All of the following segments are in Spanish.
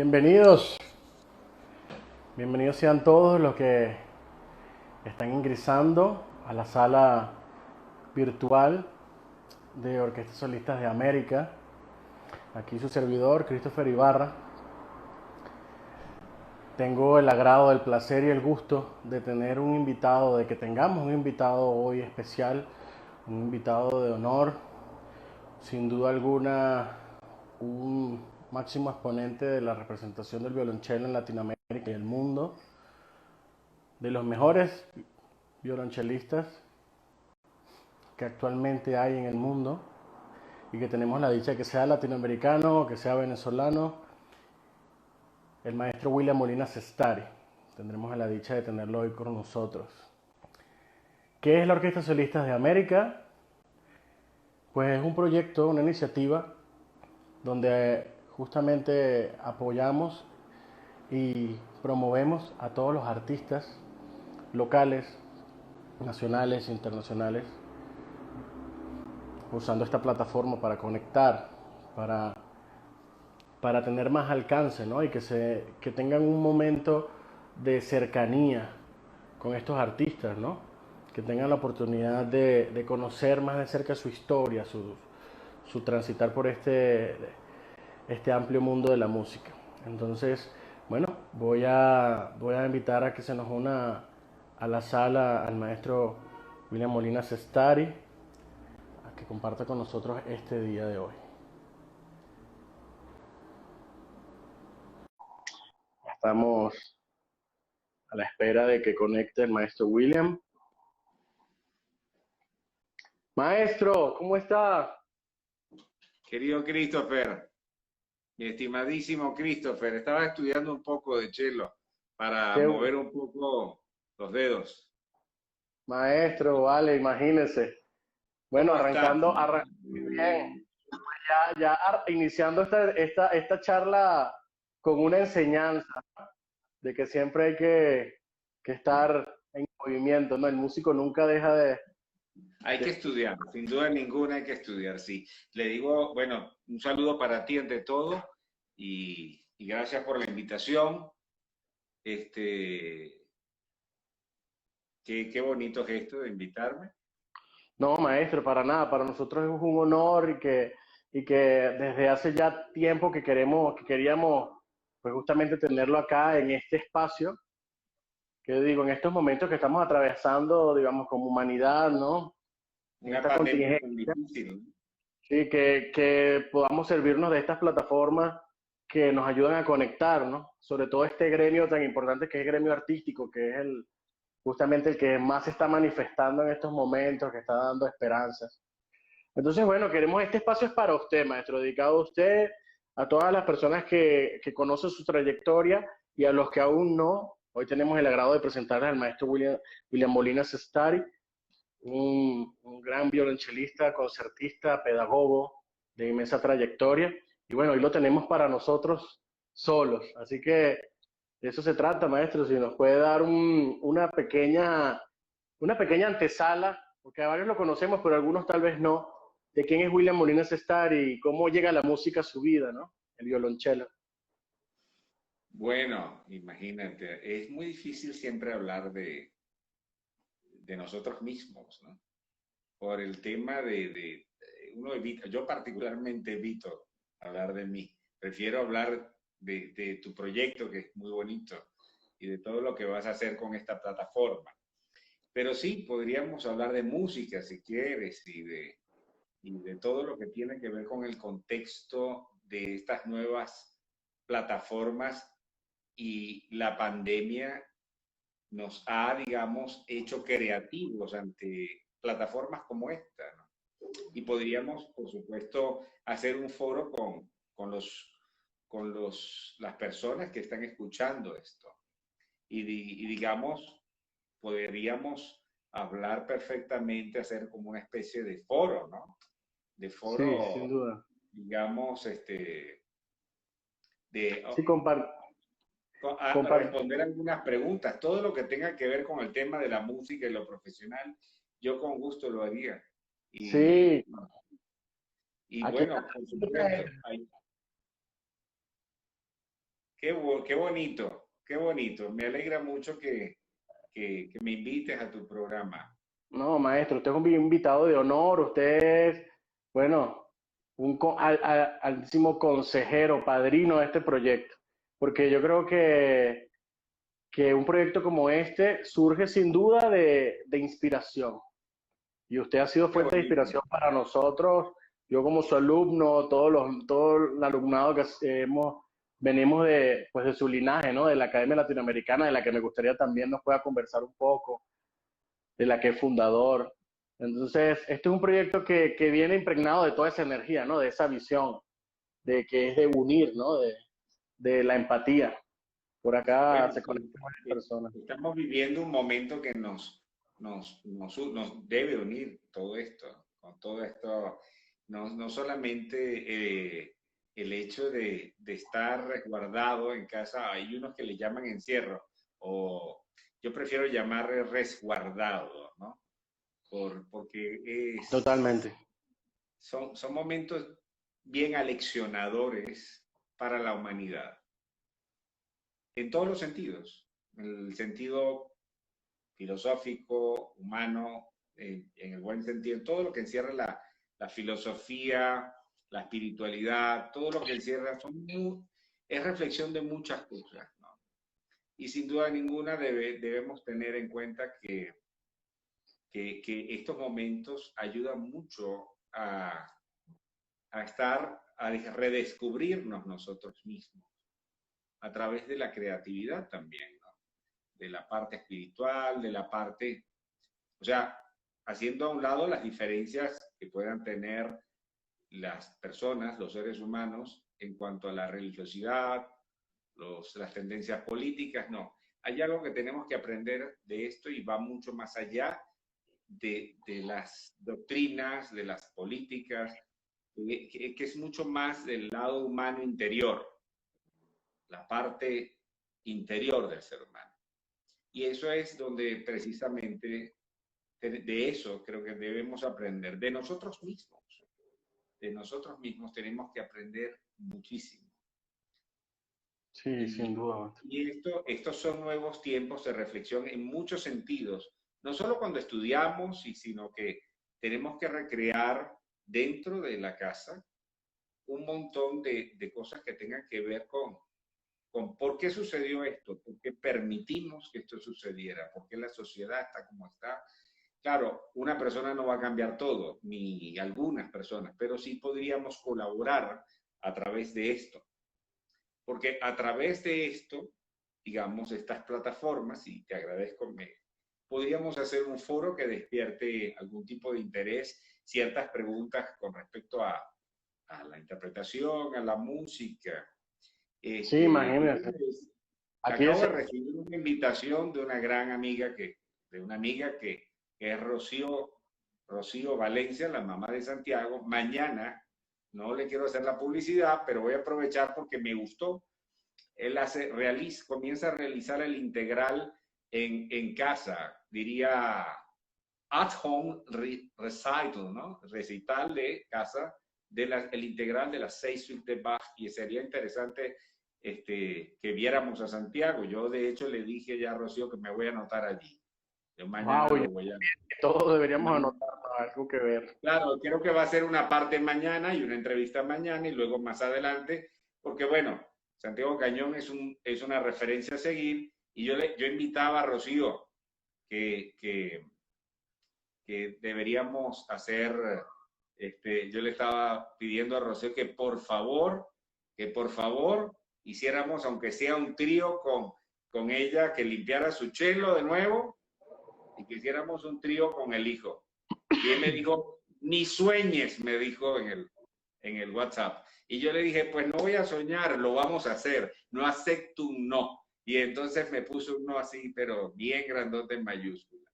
Bienvenidos, bienvenidos sean todos los que están ingresando a la sala virtual de Orquestas Solistas de América. Aquí su servidor, Christopher Ibarra. Tengo el agrado, el placer y el gusto de tener un invitado, de que tengamos un invitado hoy especial, un invitado de honor, sin duda alguna un máximo exponente de la representación del violonchelo en Latinoamérica y el mundo, de los mejores violonchelistas que actualmente hay en el mundo y que tenemos la dicha de que sea latinoamericano o que sea venezolano, el maestro William Molina Sestari. Tendremos la dicha de tenerlo hoy con nosotros. ¿Qué es la Orquesta Solistas de América? Pues es un proyecto, una iniciativa donde justamente apoyamos y promovemos a todos los artistas locales, nacionales e internacionales, usando esta plataforma para conectar, para, para tener más alcance, ¿no? Y que tengan un momento de cercanía con estos artistas, ¿no? Que tengan la oportunidad de conocer más de cerca su historia, su transitar por este amplio mundo de la música. Entonces, bueno, voy a invitar a que se nos una a la sala al maestro William Molina Sestari, a que comparta con nosotros este día de hoy. Estamos a la espera de que conecte el maestro William. Maestro, ¿cómo está? Querido Christopher, mi estimadísimo Christopher, estaba estudiando un poco de cello para ¿Qué, mover un poco los dedos. maestro, vale, imagínese. Bueno, ¿Cómo estás? arrancando, muy bien. Iniciando esta charla con una enseñanza de que siempre hay que estar en movimiento, ¿no? El músico nunca deja Hay que de... estudiar, sin duda ninguna hay que estudiar, sí. Le digo, bueno, un saludo para ti ante todo y gracias por la invitación. Este, qué bonito gesto de invitarme. No, maestro, para nada. Para nosotros es un honor y que desde hace ya tiempo que queríamos, pues justamente tenerlo acá en este espacio, que digo, en estos momentos que estamos atravesando, digamos, como humanidad, ¿no? En Una esta pandemia contingencia, tan difícil, ¿no? sí, que podamos servirnos de estas plataformas que nos ayudan a conectar, ¿no? Sobre todo este gremio tan importante que es el gremio artístico, que es justamente el que más se está manifestando en estos momentos, que está dando esperanzas. Entonces, bueno, queremos este espacio es para usted, maestro, dedicado a usted, a todas las personas que conocen su trayectoria y a los que aún no. Hoy tenemos el agrado de presentarles al maestro William Molina Sestari, un gran violonchelista, concertista, pedagogo de inmensa trayectoria. Y bueno, hoy lo tenemos para nosotros solos. Así que de eso se trata, maestro. Si nos puede dar una pequeña antesala, porque a varios lo conocemos, pero algunos tal vez no, de quién es William Molina Sestari y cómo llega la música a su vida, ¿no? El violonchelo. Bueno, imagínate, es muy difícil siempre hablar de nosotros mismos, ¿no? Por el tema uno evita, yo particularmente evito hablar de mí, prefiero hablar de tu proyecto, que es muy bonito, y de todo lo que vas a hacer con esta plataforma. Pero sí, podríamos hablar de música si quieres y de todo lo que tiene que ver con el contexto de estas nuevas plataformas y la pandemia nos ha, digamos, hecho creativos ante plataformas como esta, ¿no? Y podríamos, por supuesto, hacer un foro con las personas que están escuchando esto. Y digamos, podríamos hablar perfectamente, hacer como una especie de foro, ¿no? De Sí, sin foro, duda. digamos, de Sí, a compar responder algunas preguntas. Todo lo que tenga que ver con el tema de la música y lo profesional, yo con gusto lo haría. Y, sí, y aquí bueno, por supuesto, hay, qué bonito, qué bonito. Me alegra mucho que me invites a tu programa. No, maestro, usted es un invitado de honor, usted es, bueno, altísimo consejero, padrino de este proyecto, porque yo creo que un proyecto como este surge sin duda de inspiración, y usted ha sido Qué fuente de bonito. inspiración para nosotros, yo como su alumno, todo el alumnado que venimos de, pues de su linaje, ¿no? De la Academia Latinoamericana, de la que me gustaría también nos pueda conversar un poco, de la que es fundador. Entonces, este es un proyecto que viene impregnado de toda esa energía, ¿no? De esa visión, de que es de unir, ¿no? De la empatía. Por acá Bueno, se sí, conectan varias personas. estamos viviendo un momento que nos debe unir todo esto, con todo esto, no solamente el hecho de estar resguardado en casa, hay unos que le llaman encierro, o yo prefiero llamar resguardado, ¿no? Porque Totalmente. son momentos bien aleccionadores para la humanidad, en todos los sentidos, en el sentido filosófico, humano, en el buen sentido, todo lo que encierra la filosofía, la espiritualidad, todo lo que encierra es reflexión de muchas cosas, ¿no? Y sin duda ninguna debemos tener en cuenta que estos momentos ayudan mucho a redescubrirnos nosotros mismos a través de la creatividad también, ¿no? De la parte espiritual, de la parte, o sea, haciendo a un lado las diferencias que puedan tener las personas, los seres humanos, en cuanto a la religiosidad, las tendencias políticas, no. Hay algo que tenemos que aprender de esto y va mucho más allá de las doctrinas, de las políticas, que es mucho más del lado humano interior, la parte interior del ser humano. Y eso es donde precisamente de eso creo que debemos aprender, de nosotros mismos tenemos que aprender muchísimo. Sí, sin Y, duda. y estos son nuevos tiempos de reflexión en muchos sentidos, no solo cuando estudiamos, sino que tenemos que recrear dentro de la casa un montón de cosas que tengan que ver con por qué sucedió esto, por qué permitimos que esto sucediera, por qué la sociedad está como está. Claro, una persona no va a cambiar todo, ni algunas personas, pero sí podríamos colaborar a través de esto. Porque a través de esto, digamos, estas plataformas, y te agradezco, podríamos hacer un foro que despierte algún tipo de interés, ciertas preguntas con respecto a la interpretación, a la música. Sí, imagínense. Aquí Acabo es, de recibir una invitación de una gran amiga de una amiga que es Rocío Valencia, la mamá de Santiago. Mañana, no le quiero hacer la publicidad, pero voy a aprovechar porque me gustó. Él comienza a realizar el integral en casa, diría at home recital, ¿no? Recital de casa, el integral de las 6 suites de Bach, y sería interesante que viéramos a Santiago. Yo de hecho le dije ya a Rocío que me voy a anotar allí. Yo mañana wow, lo voy a... todos deberíamos Mañana, anotar algo que ver. claro, creo que va a ser una parte mañana y una entrevista mañana y luego más adelante, porque bueno, Santiago Cañón es una referencia a seguir y yo invitaba a Rocío que, que deberíamos hacer, yo le estaba pidiendo a Rocío que por favor hiciéramos, aunque sea un trío con ella, que limpiara su chelo de nuevo y que hiciéramos un trío con el hijo. Y él me dijo, ni sueñes, me dijo en el WhatsApp. Y yo le dije, pues no voy a soñar, lo vamos a hacer, no acepto un no. Y entonces me puso un no así, pero bien grandote en mayúscula.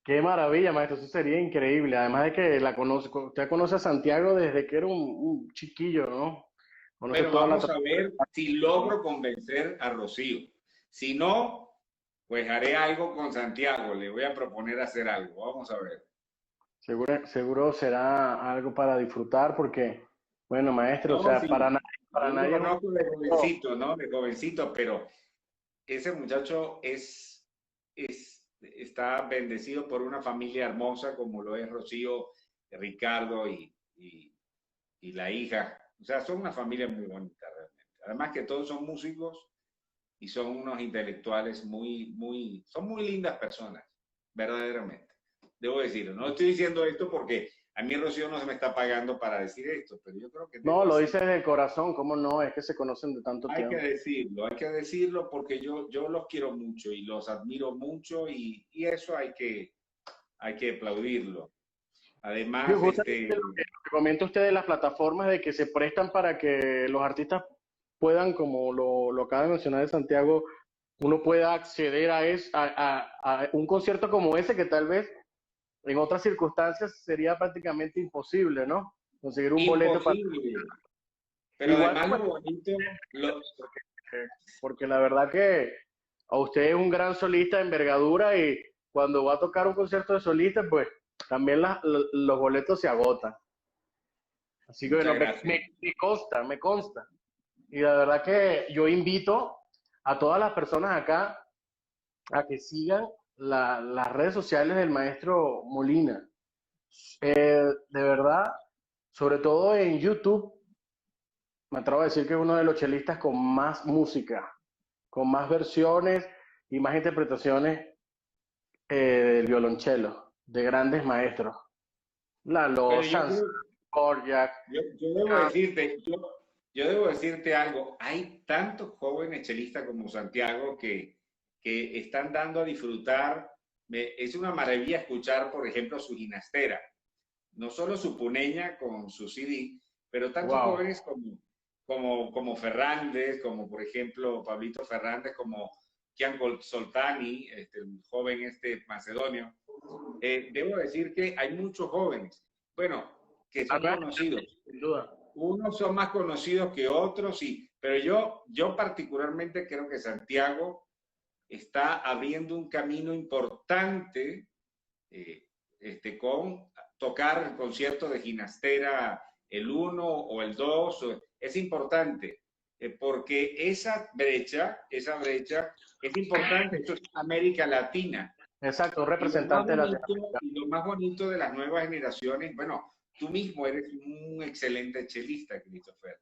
Qué maravilla, maestro, eso sería increíble. Además de que usted conoce a Santiago desde que era un chiquillo, ¿no? Conoce Bueno, toda la vamos a ver si logro convencer a Rocío. Si no, pues haré algo con Santiago. Le voy a proponer hacer algo. Vamos a ver. seguro será algo para disfrutar porque, bueno, maestro, o No, sea, para sí. nada. para yo lo nadie es un conozco de secreto. jovencito, ¿no? De jovencito, pero ese muchacho está bendecido por una familia hermosa como lo es Rocío, Ricardo y la hija. O sea, son una familia muy bonita realmente. Además que todos son músicos y son unos intelectuales son muy lindas personas, verdaderamente. Debo decirlo. No estoy diciendo esto porque a mí Rocío no se me está pagando para decir esto, pero yo creo que No, debo lo decir. dices del corazón, ¿cómo no? Es que se conocen de tanto tiempo. Hay que decirlo porque yo los quiero mucho y los admiro mucho y eso hay que aplaudirlo. Sí, Además, justamente lo que comenta usted de las plataformas de que se prestan para que los artistas puedan, como lo acaba de mencionar de Santiago, uno pueda acceder a un concierto como ese que tal vez en otras circunstancias sería prácticamente imposible, ¿no? Conseguir un boleto para... imposible. Pero Igual además como lo bonito, porque la verdad que a usted es un gran solista de envergadura y cuando va a tocar un concierto de solista, pues también los boletos se agotan. Así que muchas bueno, gracias. me consta, me consta. Y la verdad que yo invito a todas las personas acá a que sigan las redes sociales del maestro Molina. De verdad, sobre todo en YouTube, me atrevo a decir que es uno de los chelistas con más música, con más versiones y más interpretaciones del violonchelo, de grandes maestros. Lalo, Pero Sanz, Borjak, yo debo decirte, yo debo decirte algo. Hay tantos jóvenes chelistas como Santiago que están dando a disfrutar. Es una maravilla escuchar, por ejemplo, su ginastera. No solo su puneña con su CD, pero tantos wow, jóvenes como Fernández, como por ejemplo Pablito Fernández, como Kian Soltani, el joven macedonio. Debo decir que hay muchos jóvenes, bueno, que la son nueva conocidos. sin duda. Unos son más conocidos que otros, sí, pero yo particularmente creo que Santiago está abriendo un camino importante eh, con tocar el concierto de Ginastera el uno o el 2 es importante, porque esa brecha es importante, esto es América Latina. Exacto, un Y lo más representante de bonito, Latinoamérica. y lo más bonito de las nuevas generaciones, bueno, tú mismo eres un excelente chelista, Christopher.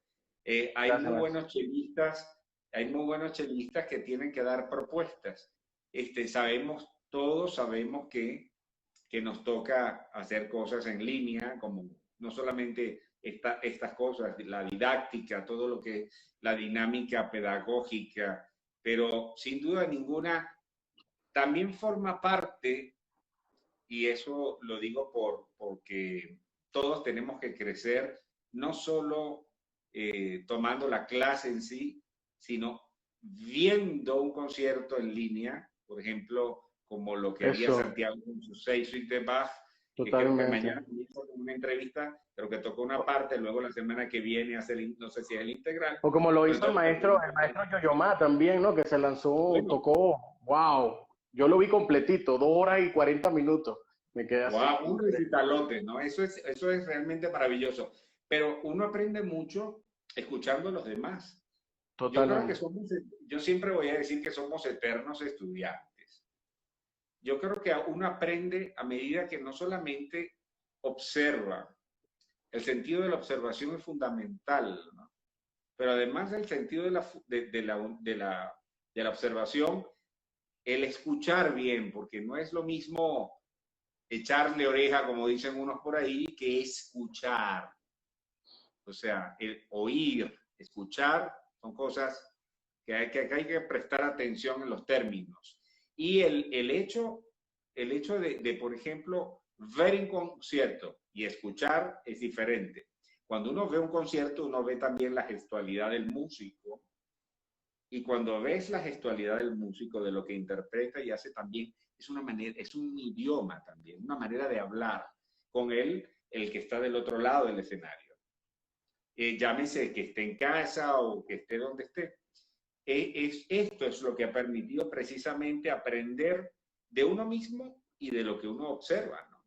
Hay Gracias, muy maestro. buenos chelistas, hay muy buenos chelistas que tienen que dar propuestas. Todos sabemos que nos toca hacer cosas en línea, como no solamente estas cosas, la didáctica, todo lo que es la dinámica pedagógica, pero sin duda ninguna también forma parte, y eso lo digo porque todos tenemos que crecer, no solo tomando la clase en sí, sino viendo un concierto en línea, por ejemplo, como lo que haría Eso, Santiago con sus 6 suites de Bach, que creo que totalmente. mañana comienza con una entrevista, pero que tocó una parte, luego la semana que viene hace no sé si es el integral, O como lo pero hizo entonces, el maestro Yoyomá también, ¿no? Que se lanzó, bueno, tocó, wow. Yo lo vi completito, 2 horas y 40 minutos. Me quedé así, wow, un recitalote, ¿no? Eso es realmente maravilloso. Pero uno aprende mucho escuchando a los demás. Yo creo que totalmente. yo siempre voy a decir que somos eternos estudiantes. Yo creo que uno aprende a medida que no solamente observa, el sentido de la observación es fundamental, ¿no? Pero además del sentido de la observación, el escuchar bien, porque no es lo mismo echarle oreja, como dicen unos por ahí, que escuchar. O sea, el oír, escuchar, son cosas que hay que prestar atención en los términos. Y el hecho por ejemplo, ver un concierto y escuchar es diferente. Cuando uno ve un concierto, uno ve también la gestualidad del músico. Y cuando ves la gestualidad del músico, de lo que interpreta y hace también, es una manera, es un idioma también, una manera de hablar con él, el que está del otro lado del escenario. Llámese que esté en casa o que esté donde esté. Esto es lo que ha permitido precisamente aprender de uno mismo y de lo que uno observa, ¿no?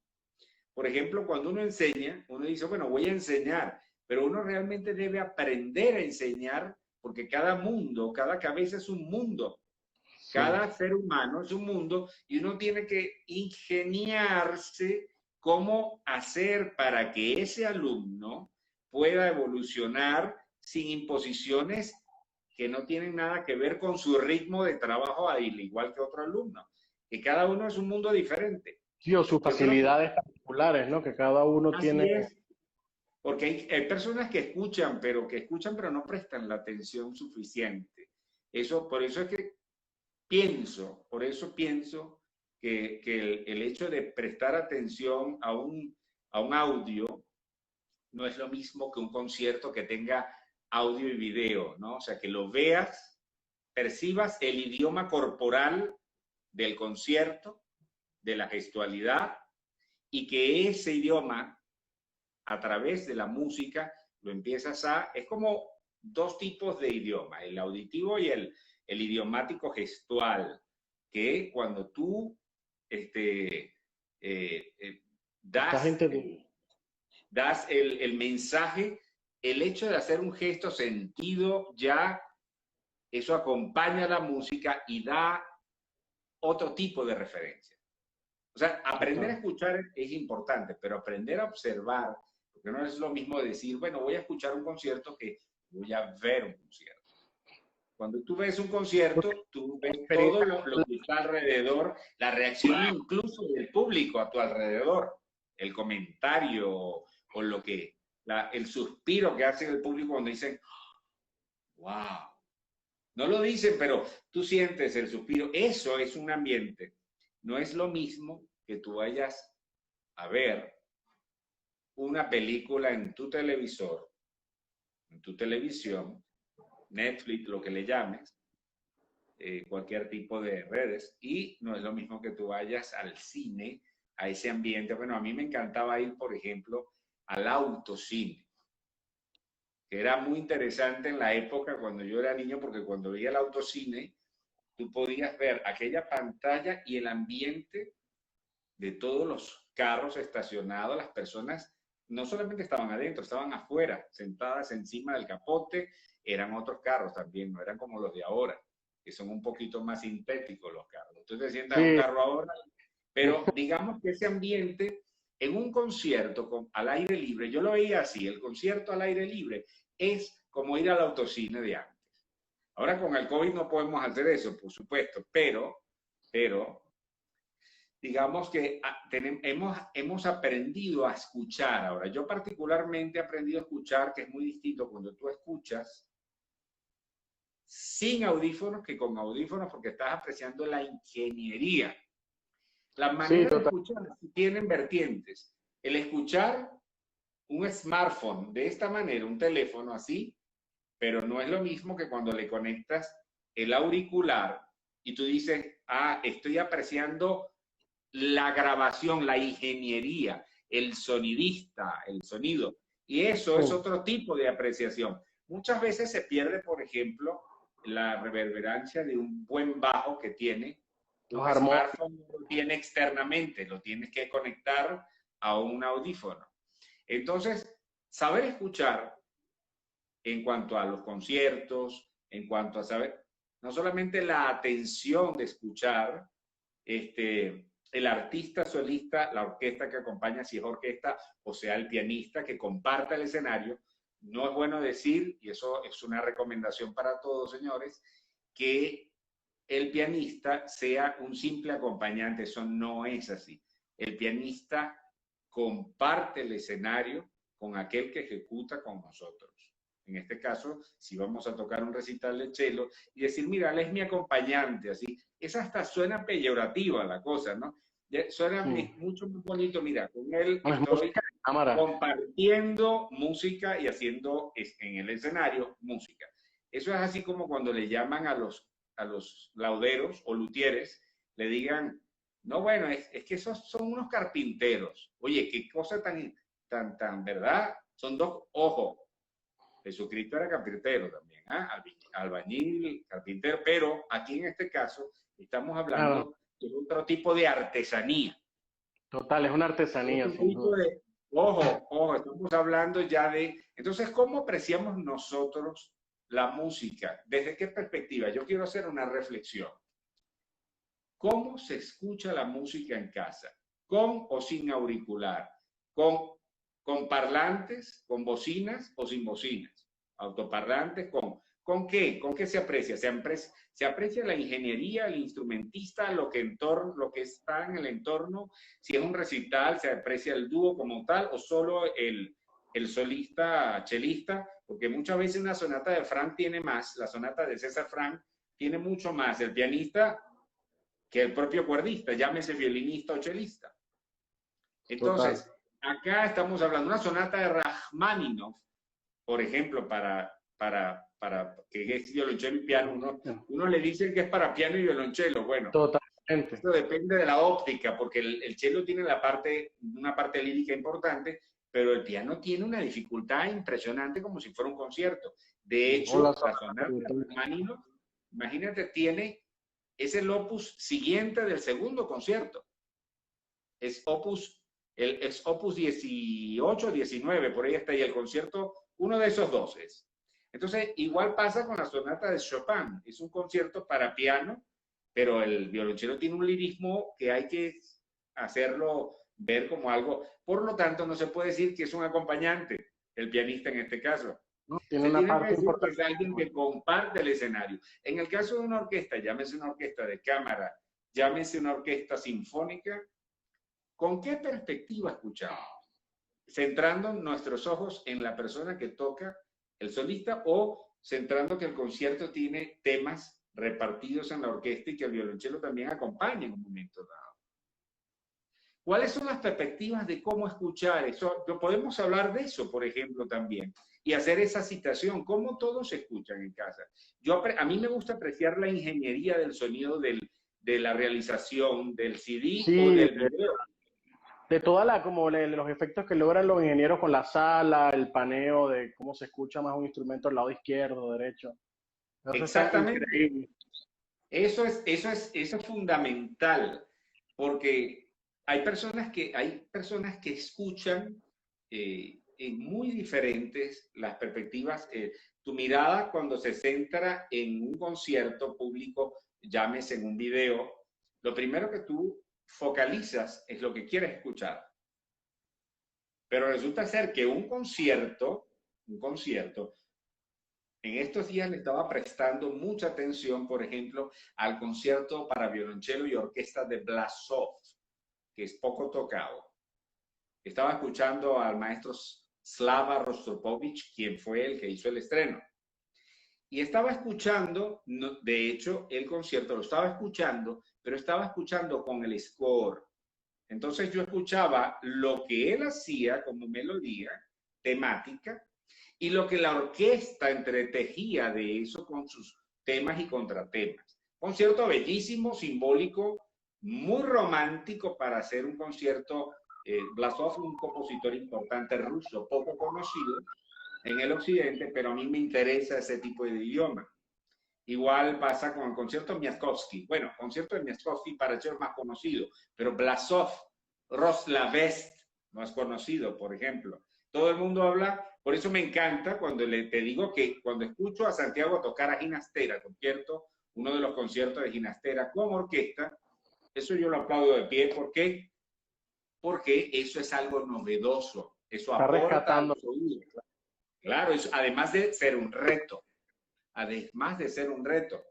Por ejemplo, cuando uno enseña, uno dice, bueno, voy a enseñar, pero uno realmente debe aprender a enseñar porque cada mundo, cada cabeza es un mundo. Sí. Cada ser humano es un mundo y uno tiene que ingeniarse cómo hacer para que ese alumno pueda evolucionar sin imposiciones que no tienen nada que ver con su ritmo de trabajo, al igual que otro alumno. Que cada uno es un mundo diferente. Sí, o sus Yo creo que facilidades particulares, ¿no? Que cada uno así tiene. es, porque hay personas que escuchan, pero no prestan la atención suficiente. Por eso es que por eso pienso que el hecho de prestar atención a un audio no es lo mismo que un concierto que tenga audio y video, ¿no? O sea, que lo veas, percibas el idioma corporal del concierto, de la gestualidad, y que ese idioma, a través de la música, lo empiezas a... Es como dos tipos de idioma, el auditivo y el idiomático gestual, que cuando tú este, Esta das, gente, das el mensaje, el hecho de hacer un gesto sentido, ya eso acompaña la música y da otro tipo de referencia. O sea, aprender a total. escuchar es importante, pero aprender a observar, porque no es lo mismo decir, bueno, voy a escuchar un concierto que voy a ver un concierto. Cuando tú ves un concierto, tú ves todo Experiencia. lo que está alrededor, la reacción incluso del público a tu alrededor, el comentario o lo que, el suspiro que hace el público cuando dicen, wow. No lo dicen, pero tú sientes el suspiro. Eso es un ambiente. No es lo mismo que tú vayas a ver una película en tu televisor, en tu televisión, Netflix, lo que le llames, cualquier tipo de redes, y no es lo mismo que tú vayas al cine, a ese ambiente. Bueno, a mí me encantaba ir, por ejemplo, al autocine, que era muy interesante en la época cuando yo era niño, porque cuando veía el autocine, tú podías ver aquella pantalla y el ambiente de todos los carros estacionados, las personas no solamente estaban adentro, estaban afuera, sentadas encima del capote, eran otros carros también, no eran como los de ahora, que son un poquito más sintéticos los carros. Entonces te sientas en un Sí, carro ahora, pero digamos que ese ambiente en un concierto al aire libre, yo lo veía así, el concierto al aire libre es como ir al autocine de antes. Ahora con el COVID no podemos hacer eso, por supuesto, pero digamos que hemos aprendido a escuchar. Ahora, yo particularmente he aprendido a escuchar, que es muy distinto cuando tú escuchas sin audífonos que con audífonos, porque estás apreciando la ingeniería. Las sí, maneras de total. escuchar tienen vertientes. El escuchar un smartphone de esta manera, un teléfono así, pero no es lo mismo que cuando le conectas el auricular y tú dices, ah, estoy apreciando la grabación, la ingeniería, el sonidista, el sonido. Y eso es otro tipo de apreciación. Muchas veces se pierde, por ejemplo, la reverberancia de un buen bajo que tiene Los un armónicos. smartphone, no lo tiene externamente, lo tienes que conectar a un audífono. Entonces, saber escuchar en cuanto a los conciertos, en cuanto a saber, no solamente la atención de escuchar, el artista solista, la orquesta que acompaña, si es orquesta, o sea, el pianista que comparta el escenario. No es bueno decir, y eso es una recomendación para todos, señores, que el pianista sea un simple acompañante. Eso no es así. El pianista comparte el escenario con aquel que ejecuta con nosotros. En este caso, si vamos a tocar un recital de cello y decir, mira, él es mi acompañante, así, esa hasta suena peyorativa la cosa, ¿no? Suena mucho más bonito, mira, con él No es estoy música de cámara. compartiendo música y haciendo en el escenario música. Eso es así como cuando le llaman a los lauderos o luthieres, le digan, no, bueno, es que esos son unos carpinteros. Oye, qué cosa tan, ¿verdad? Son dos ojos. Jesucristo era carpintero también, ¿ah? Albañil, carpintero, pero aquí en este caso estamos Claro, hablando de otro tipo de artesanía. total, es una artesanía, Otro sin tipo duda. ojo, estamos hablando ya de... Entonces, ¿cómo apreciamos nosotros la música? ¿Desde qué perspectiva? Yo quiero hacer una reflexión. ¿Cómo se escucha la música en casa? ¿Con o sin auricular? ¿Con, con parlantes, con bocinas o sin bocinas? ¿Autoparlantes? ¿Con qué? ¿Con qué se aprecia? Se aprecia la ingeniería, el instrumentista, lo que está en el entorno. Si es un recital, se aprecia el dúo como tal o solo el solista chelista, porque muchas veces una sonata de Frank tiene más, la sonata de César Frank tiene mucho más el pianista que el propio cuerdista, llámese violinista o chelista. Total. Entonces, acá estamos hablando de una sonata de Rachmaninoff, por ejemplo, para que es violonchelo y piano, uno le dice que es para piano y violonchelo. Bueno, Totalmente. esto depende de la óptica, porque el cello tiene una parte lírica importante, pero el piano tiene una dificultad impresionante como si fuera un concierto. De Hola, hecho, la sonata de Rachmaninoff, imagínate, es el opus siguiente del segundo concierto. Es opus 18, 19, por ahí está, y el concierto, uno de esos dos es. Entonces, igual pasa con la sonata de Chopin. Es un concierto para piano, pero el violonchelo tiene un lirismo que hay que hacerlo ver como algo. Por lo tanto, no se puede decir que es un acompañante, el pianista en este caso. ¿no? Tiene Se una tiene que parte decir que es importante. alguien que comparte el escenario. En el caso de una orquesta, llámese una orquesta de cámara, llámese una orquesta sinfónica, ¿con qué perspectiva escuchamos? Centrando nuestros ojos en la persona que toca, el solista, o centrando que el concierto tiene temas repartidos en la orquesta y que el violonchelo también acompaña en un momento dado. ¿Cuáles son las perspectivas de cómo escuchar eso? Podemos hablar de eso, por ejemplo, también, y hacer esa citación, cómo todos escuchan en casa. A mí me gusta apreciar la ingeniería del sonido de la realización del CD o Sí, del video. de toda los efectos que logran los ingenieros con la sala, el paneo, de cómo se escucha más un instrumento al lado izquierdo, derecho. Eso está Exactamente. increíble. Eso es fundamental, porque hay personas que escuchan muy diferentes las perspectivas. Tu mirada cuando se centra en un concierto público, llámese en un video, lo primero que tú focalizas es lo que quieres escuchar. Pero resulta ser que un concierto, en estos días le estaba prestando mucha atención, por ejemplo, al concierto para violonchelo y orquesta de Blasov, que es poco tocado. Estaba escuchando al maestro Slava Rostropovich, quien fue el que hizo el estreno. Y estaba escuchando, de hecho, el concierto lo estaba escuchando, pero estaba escuchando con el score. Entonces yo escuchaba lo que él hacía como melodía, temática, y lo que la orquesta entretejía de eso con sus temas y contratemas. Concierto bellísimo, simbólico, muy romántico para hacer un concierto. Blasov, un compositor importante ruso, poco conocido en el occidente, pero a mí me interesa ese tipo de idioma. Igual pasa con el concierto de Miaskovsky. Bueno, concierto de Miaskovsky para ser más conocido, pero Blasov, Roslavest, no es conocido, por ejemplo. Todo el mundo habla, por eso me encanta cuando te digo que cuando escucho a Santiago tocar a Ginastera, concierto, uno de los conciertos de Ginastera con orquesta, eso yo lo aplaudo de pie. ¿Por qué? Porque eso es algo novedoso, eso Está aporta a rescatando. los oídos. Claro, eso, además de ser un reto, además de ser un reto.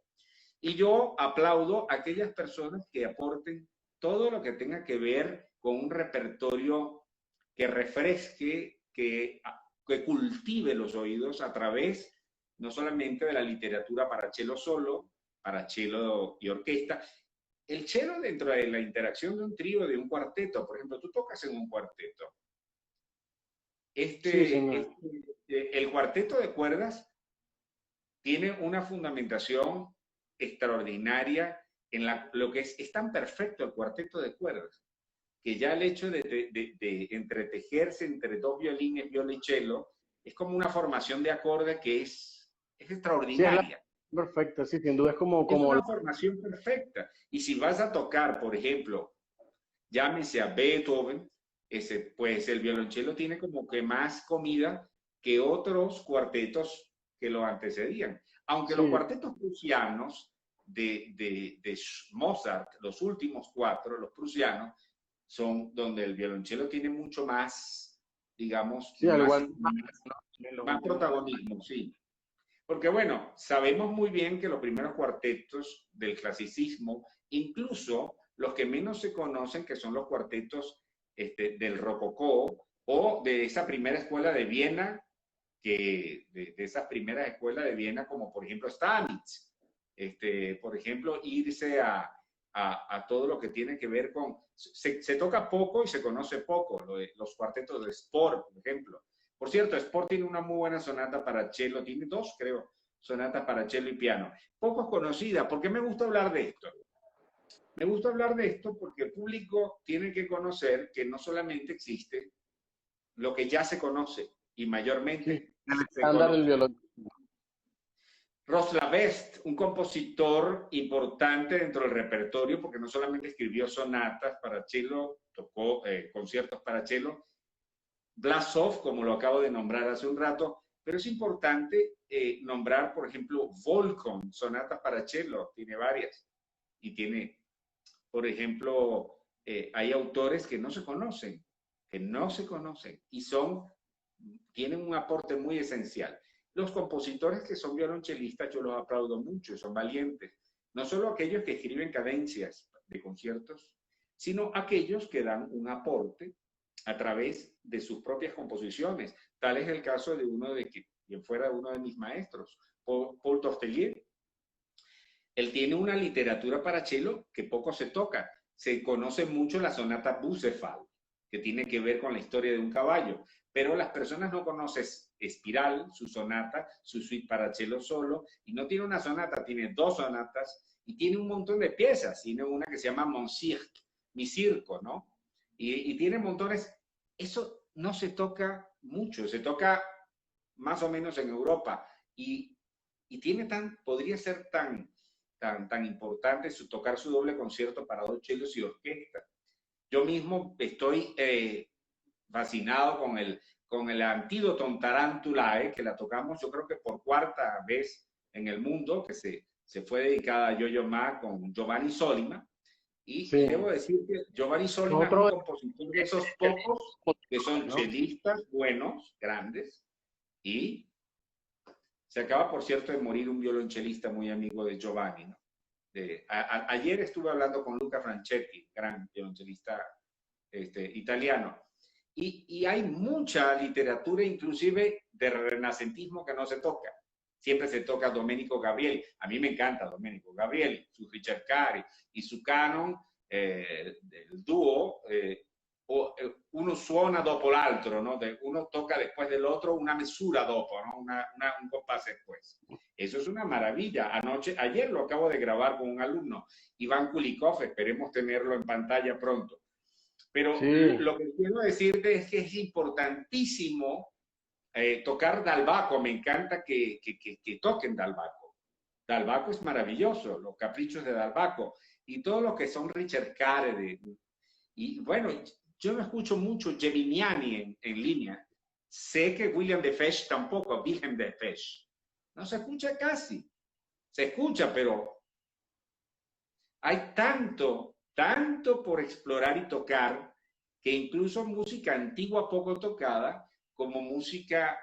Y yo aplaudo a aquellas personas que aporten todo lo que tenga que ver con un repertorio que refresque, que cultive los oídos a través no solamente de la literatura para cello solo, para cello y orquesta. El cello dentro de la interacción de un trío, de un cuarteto, por ejemplo, tú tocas en un cuarteto. Sí, señor. El cuarteto de cuerdas tiene una fundamentación extraordinaria en lo que es tan perfecto el cuarteto de cuerdas, que ya el hecho de entretejerse entre dos violines, viola y cello, es como una formación de acorde que es Sí, es la extraordinaria. perfecta, sí, sin duda es como, Es como una formación perfecta. Y si vas a tocar, por ejemplo, llámese a Beethoven, pues el violonchelo tiene como que más comida que otros cuartetos que lo antecedían. Aunque los Sí, cuartetos prusianos de Mozart, los últimos cuatro, los prusianos, son donde el violonchelo tiene mucho más, digamos, sí, al igual más protagonismo, sí. Porque bueno, sabemos muy bien que los primeros cuartetos del clasicismo, incluso los que menos se conocen, que son los cuartetos del rococó o de esa primera escuela de Viena, de esas primeras escuelas de Viena, como por ejemplo Stamitz, por ejemplo, irse a todo lo que tiene que ver con... Se toca poco y se conoce poco, los cuartetos de Spohr, por ejemplo. Por cierto, Spohr tiene una muy buena sonata para cello, tiene dos, creo, sonatas para cello y piano. Poco conocida. ¿Por qué me gusta hablar de esto? Me gusta hablar de esto porque el público tiene que conocer que no solamente existe lo que ya se conoce, y sí, mayormente el se estándar del conoce. violón. Roslavest, un compositor importante dentro del repertorio, porque no solamente escribió sonatas para cello, tocó conciertos para cello, Blasov, como lo acabo de nombrar hace un rato, pero es importante nombrar, por ejemplo, Volkon, sonatas para cello, tiene varias, y tiene, por ejemplo, hay autores que no se conocen, y tienen un aporte muy esencial. Los compositores que son violonchelistas, yo los aplaudo mucho, son valientes. No solo aquellos que escriben cadencias de conciertos, sino aquellos que dan un aporte a través de sus propias composiciones. Tal es el caso de quien fuera uno de mis maestros, Paul Tortelier. Él tiene una literatura para cello que poco se toca. Se conoce mucho la sonata Bucephal, que tiene que ver con la historia de un caballo, pero las personas no conocen Espiral, su sonata, su suite para cello solo, y no tiene una sonata, tiene dos sonatas, y tiene un montón de piezas. Tiene una que se llama Mon Cirque, mi circo, ¿no? Y tiene montones. Eso no se toca mucho, se toca más o menos en Europa, y, podría ser tan importante tocar su doble concierto para dos chelos y orquesta. Yo mismo estoy fascinado con el Antídoton Tarantulae, que la tocamos yo creo que por cuarta vez en el mundo, que se fue dedicada a Yo-Yo Ma con Giovanni Solima. Y Sí, debo decir que Giovanni Solima es un nosotros, compositor de esos pocos que son ¿no? chelistas buenos, grandes, y se acaba, por cierto, de morir un violonchelista muy amigo de Giovanni, ¿no? Ayer estuve hablando con Luca Franchetti, gran violonchelista italiano, y hay mucha literatura, inclusive de renacentismo, que no se toca. Siempre se toca Domenico Gabrieli. A mí me encanta Domenico Gabrieli, su ricercari y su canon, del dúo, uno suona dopo l'altro, ¿no? Uno toca después del otro una mesura dopo, ¿no? Un compás después. Eso es una maravilla. Ayer lo acabo de grabar con un alumno, Iván Kulikov, esperemos tenerlo en pantalla pronto. Pero Sí, lo que quiero decirte es que es importantísimo tocar Dal Bacco. Me encanta que toquen Dal Bacco. Dal Bacco es maravilloso, los caprichos de Dal Bacco y todo lo que son Richard Carey. Y bueno, yo no escucho mucho Geminiani en línea. Sé que William de Fesch tampoco, Wilhelm de Fesch. No se escucha casi. Se escucha, pero hay tanto por explorar y tocar, que incluso música antigua poco tocada, como música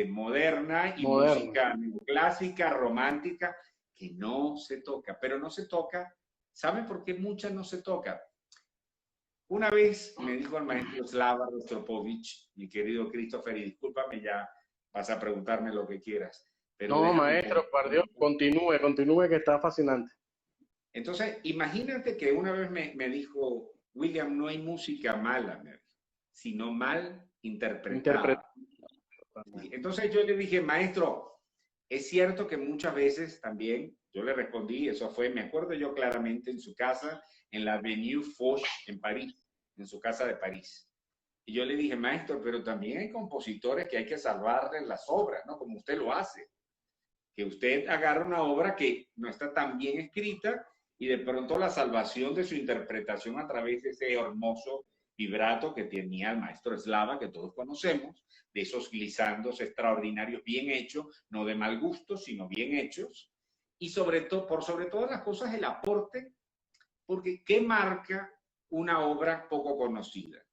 moderna y moderno. música clásica, romántica, que no se toca, pero no se toca. ¿Saben por qué muchas no se toca? Una vez me dijo el maestro Slava Rostropovich, mi querido Christopher, y discúlpame, ya vas a preguntarme lo que quieras, pero No, déjame maestro, por Dios, continúe, que está fascinante. Entonces, imagínate que una vez me dijo, William, no hay música mala, me dijo, sino mal interpretada. Interpretando. Entonces yo le dije, maestro, es cierto que muchas veces también, yo le respondí, eso fue, me acuerdo yo claramente, en su casa, en la Avenue Foch, en París, en su casa de París. Y yo le dije, maestro, pero también hay compositores que hay que salvarles las obras, ¿no? Como usted lo hace. Que usted agarra una obra que no está tan bien escrita y de pronto la salvación de su interpretación a través de ese hermoso vibrato que tenía el maestro Slava, que todos conocemos, de esos glissandos extraordinarios, bien hechos, no de mal gusto, sino bien hechos, y sobre todo, por sobre todas las cosas, el aporte, porque ¿qué marca una obra poco conocida?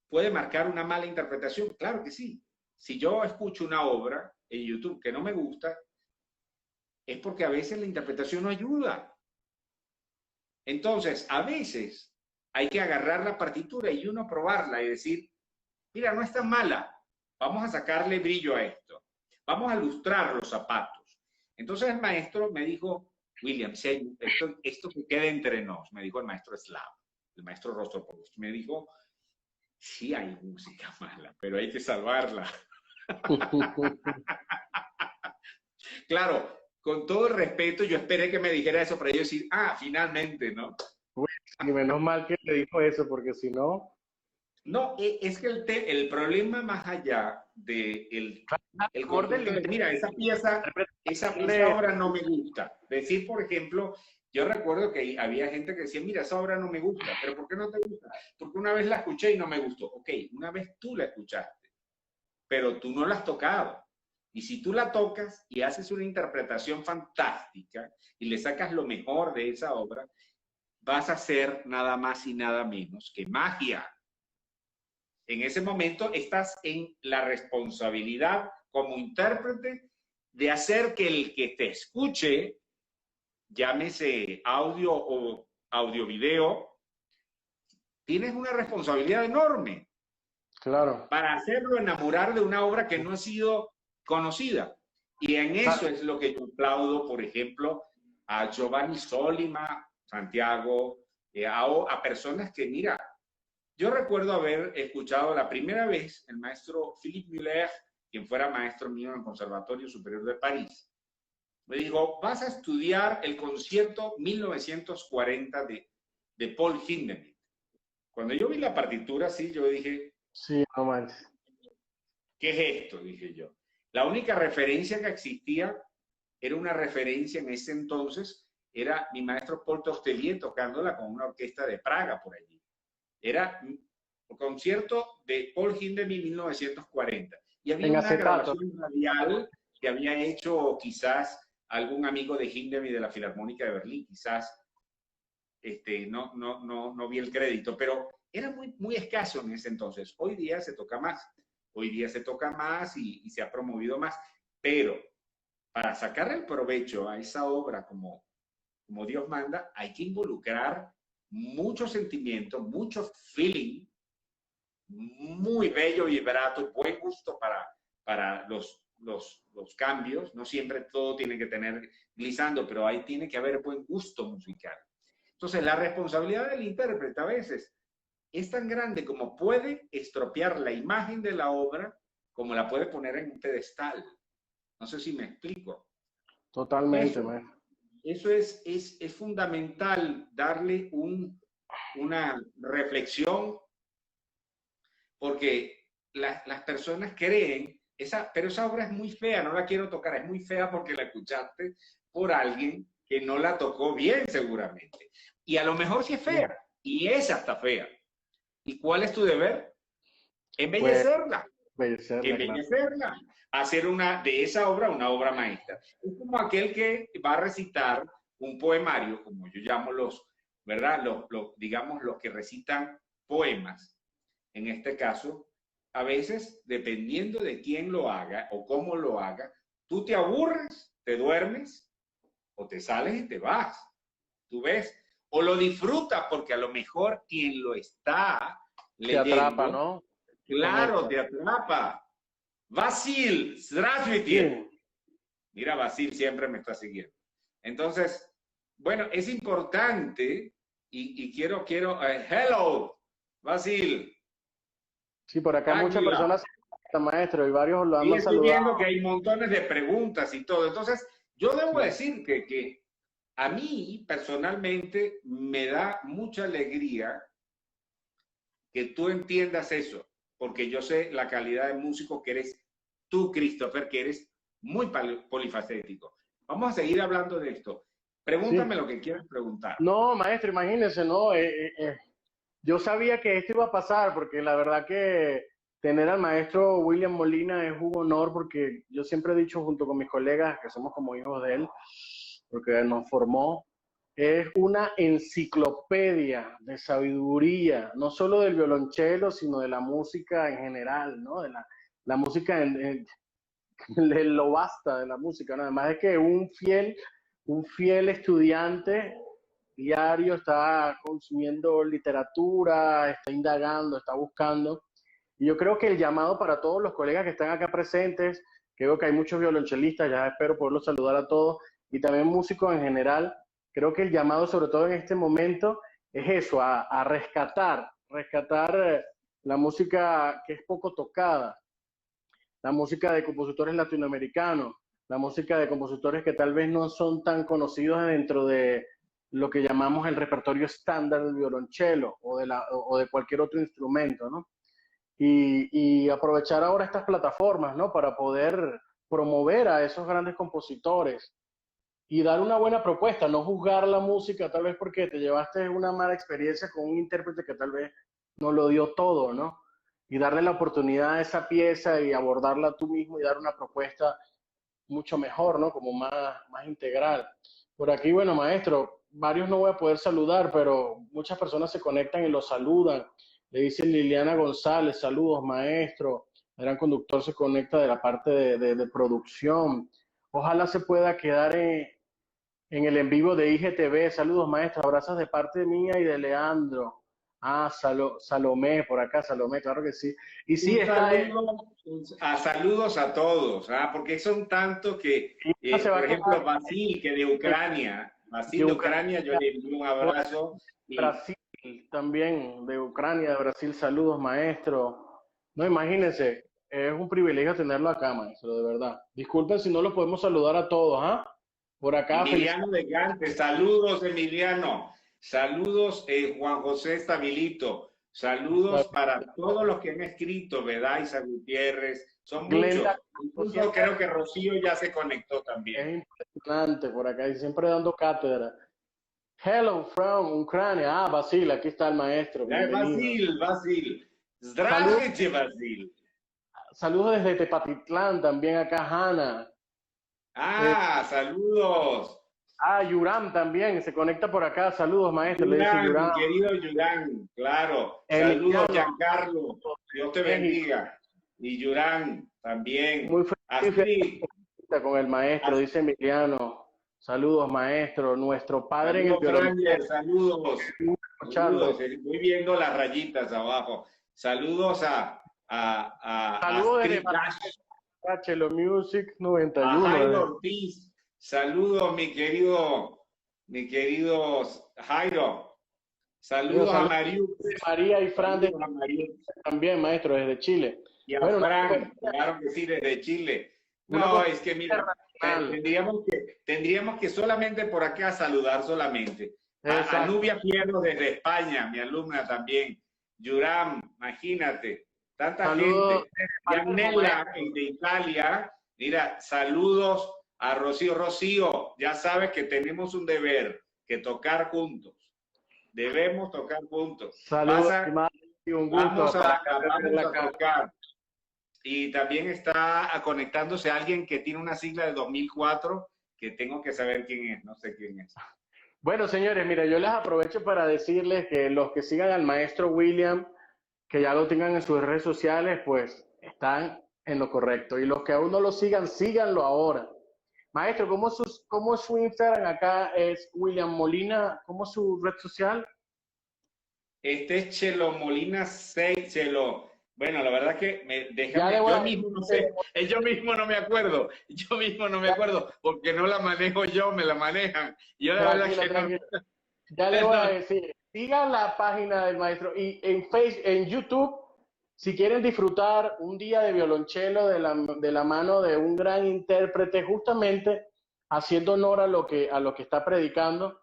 ¿Puede marcar una mala interpretación? Claro que sí. Si yo escucho una obra en YouTube que no me gusta, es porque a veces la interpretación no ayuda. Entonces, a veces hay que agarrar la partitura y uno probarla y decir, mira, no es tan mala, vamos a sacarle brillo a esto, vamos a lustrar los zapatos. Entonces el maestro me dijo, William, esto que quede entre nos, me dijo el maestro Slav, el maestro Rostropovich, me dijo, sí hay música mala, pero hay que salvarla. Claro, con todo el respeto, yo esperé que me dijera eso para yo decir, finalmente, ¿no? Y menos mal que le dijo eso, porque si no... No, es que el problema más allá de el contexto de, mira, esa obra no me gusta. Decir, por ejemplo, yo recuerdo que había gente que decía, mira, esa obra no me gusta, pero ¿por qué no te gusta? Porque una vez la escuché y no me gustó. Ok, una vez tú la escuchaste, pero tú no la has tocado. Y si tú la tocas y haces una interpretación fantástica y le sacas lo mejor de esa obra, vas a hacer nada más y nada menos que magia. En ese momento estás en la responsabilidad como intérprete de hacer que el que te escuche, llámese audio o audio-video, tienes una responsabilidad enorme. Claro. Para hacerlo enamorar de una obra que no ha sido conocida. Y en eso es lo que yo aplaudo, por ejemplo, a Giovanni Solima, Santiago, a personas que, mira, yo recuerdo haber escuchado la primera vez el maestro Philippe Muller, quien fuera maestro mío en el Conservatorio Superior de París. Me dijo, vas a estudiar el concierto 1940 de Paul Hindemith. Cuando yo vi la partitura, sí, yo dije, sí, no manches. ¿Qué es esto? Dije yo. La única referencia que existía era una referencia en ese entonces, era mi maestro Paul Tortelier tocándola con una orquesta de Praga por allí. Era un concierto de Paul Hindemith 1940. Y había una grabación radial que había hecho quizás algún amigo de Hindemith de la Filarmónica de Berlín, quizás no vi el crédito, pero era muy escaso en ese entonces. Hoy día se toca más. Hoy día se toca más y se ha promovido más, pero para sacar el provecho a esa obra como Dios manda, hay que involucrar mucho sentimiento, mucho feeling, muy bello, vibrato, buen gusto para los cambios. No siempre todo tiene que tener glissando, pero ahí tiene que haber buen gusto musical. Entonces, la responsabilidad del intérprete a veces es tan grande como puede estropear la imagen de la obra, como la puede poner en un pedestal. No sé si me explico. Totalmente, maestro. Eso es fundamental, darle una reflexión, porque las personas creen, pero esa obra es muy fea, no la quiero tocar, es muy fea porque la escuchaste por alguien que no la tocó bien seguramente. Y a lo mejor sí es fea, y es hasta fea. ¿Y cuál es tu deber? Embellecerla. Pues, embellecerla. Claro. Hacer de esa obra una obra maestra. Es como aquel que va a recitar un poemario, como yo llamo ¿verdad? Digamos, los que recitan poemas. En este caso, a veces, dependiendo de quién lo haga o cómo lo haga, tú te aburres, te duermes, o te sales y te vas. Tú ves, o lo disfrutas porque a lo mejor quien lo está leyendo, te atrapa, ¿no? Claro, te atrapa. Vasil, здравствуйте. Mira, Vasil siempre me está siguiendo. Entonces, bueno, es importante y quiero, hello, Vasil. Sí, por acá muchas personas, maestro, y varios lo han saludado. Estoy viendo que hay montones de preguntas y todo. Entonces, yo debo decir que a mí personalmente me da mucha alegría que tú entiendas eso, porque yo sé la calidad de músico que eres tú, Christopher, que eres muy polifacético. Vamos a seguir hablando de esto. Pregúntame Sí. lo que quieras preguntar. No, maestro, imagínese, ¿no? Yo sabía que esto iba a pasar porque la verdad que tener al maestro William Molina es un honor porque yo siempre he dicho junto con mis colegas que somos como hijos de él, porque nos formó, es una enciclopedia de sabiduría, no solo del violonchelo, sino de la música en general, ¿no? De la música de lo basta de la música, ¿no? Además de que un fiel estudiante diario está consumiendo literatura, está indagando, está buscando. Y yo creo que el llamado para todos los colegas que están acá presentes, creo que hay muchos violonchelistas, ya espero poderlos saludar a todos, y también músicos en general, creo que el llamado, sobre todo en este momento, es eso, a rescatar la música que es poco tocada, la música de compositores latinoamericanos, la música de compositores que tal vez no son tan conocidos dentro de lo que llamamos el repertorio estándar del violonchelo o de cualquier otro instrumento, ¿no? Y aprovechar ahora estas plataformas, ¿no? Para poder promover a esos grandes compositores y dar una buena propuesta, no juzgar la música tal vez porque te llevaste una mala experiencia con un intérprete que tal vez no lo dio todo, ¿no? Y darle la oportunidad a esa pieza y abordarla tú mismo y dar una propuesta mucho mejor, ¿no? Como más integral. Por aquí, bueno, maestro, varios no voy a poder saludar, pero muchas personas se conectan y lo saludan. Le dice Liliana González, saludos, maestro. El gran conductor se conecta de la parte de producción. Ojalá se pueda quedar en el en vivo de IGTV. Saludos, maestro. Abrazos de parte mía y de Leandro. Ah, Salomé, por acá, Salomé, claro que sí. Y sí, Un está. saludo, a saludos a todos, ¿ah? Porque son tantos que, Se va por a ejemplo, quedar Basil, que de Ucrania, de Basil de Ucrania, yo Ucrania. le envío un abrazo y Brasil también, de Ucrania, de Brasil, saludos, maestro. No, imagínense, es un privilegio tenerlo acá, maestro, de verdad. Disculpen si no lo podemos saludar a todos, ¿ah? Por acá, Emiliano felicidades. de Gante, saludos Emiliano, saludos Juan José Estabilito, saludos para todos los que han escrito, Bedaiza Gutiérrez, son Glenda, muchos, incluso siempre creo que Rocío ya se conectó también. es impresionante por acá y siempre dando cátedra. Hello from Ucrania. Ah, Basil, aquí está el maestro, bienvenido. Basil, Saludos, здравствуйте, Basil. saludos desde Tepatitlán, también acá Hanna. Ah, saludos. Yuram también se conecta por acá. Saludos, maestro, le dice Yurán, mi Yuram. querido Yurán, claro. Saludos, Emiliano, Giancarlo. Dios te México, bendiga. Y Yurán también. muy feliz Astrid, con el maestro, dice Emiliano. Saludos, maestro, nuestro padre en el saludos, violonchelo. Franger, saludos. Escucharlo. Saludos, voy viendo las rayitas abajo. Saludos a Saludos desde Astrid Dash, Chelo Music a 91. Jairo Ortiz. Saludos, mi querido Jairo. Saludos a Saludos Mariu. de María y Fran Saludos a Mariu. también, maestro, desde Chile. Y a Bueno, Frank, claro que sí, desde Chile. una No, cosa es que mira, internacional. tendríamos que solamente por acá saludar solamente. A Exacto. Nubia Fierro desde España, mi alumna también. Yuram, imagínate, tanta Saludos gente. Yanela de Italia, mira, saludos a Rocío. Rocío, ya sabes que tenemos un deber, que tocar juntos. Debemos tocar juntos. saludos, estimado, y un gusto Vamos para a, tenerla vamos a acá. tocar. Y también está conectándose alguien que tiene una sigla de 2004, que tengo que saber quién es, no sé quién es. Bueno, señores, mira, yo les aprovecho para decirles que los que sigan al maestro William, que ya lo tengan en sus redes sociales, pues están en lo correcto. Y los que aún no lo sigan, síganlo ahora. Maestro, cómo es su Instagram? Acá es William Molina. ¿Cómo es su red social? Este es Chelo Molina 6, Chelo. Bueno, la verdad que Ya le voy yo a mismo no sé, yo mismo no me acuerdo, porque no la manejo yo, me la manejan. Yo la verdad que tranquila. Ya le voy a decir, sigan la página del maestro y en YouTube, si quieren disfrutar un día de violonchelo de la mano de un gran intérprete, justamente haciendo honor a lo que está predicando,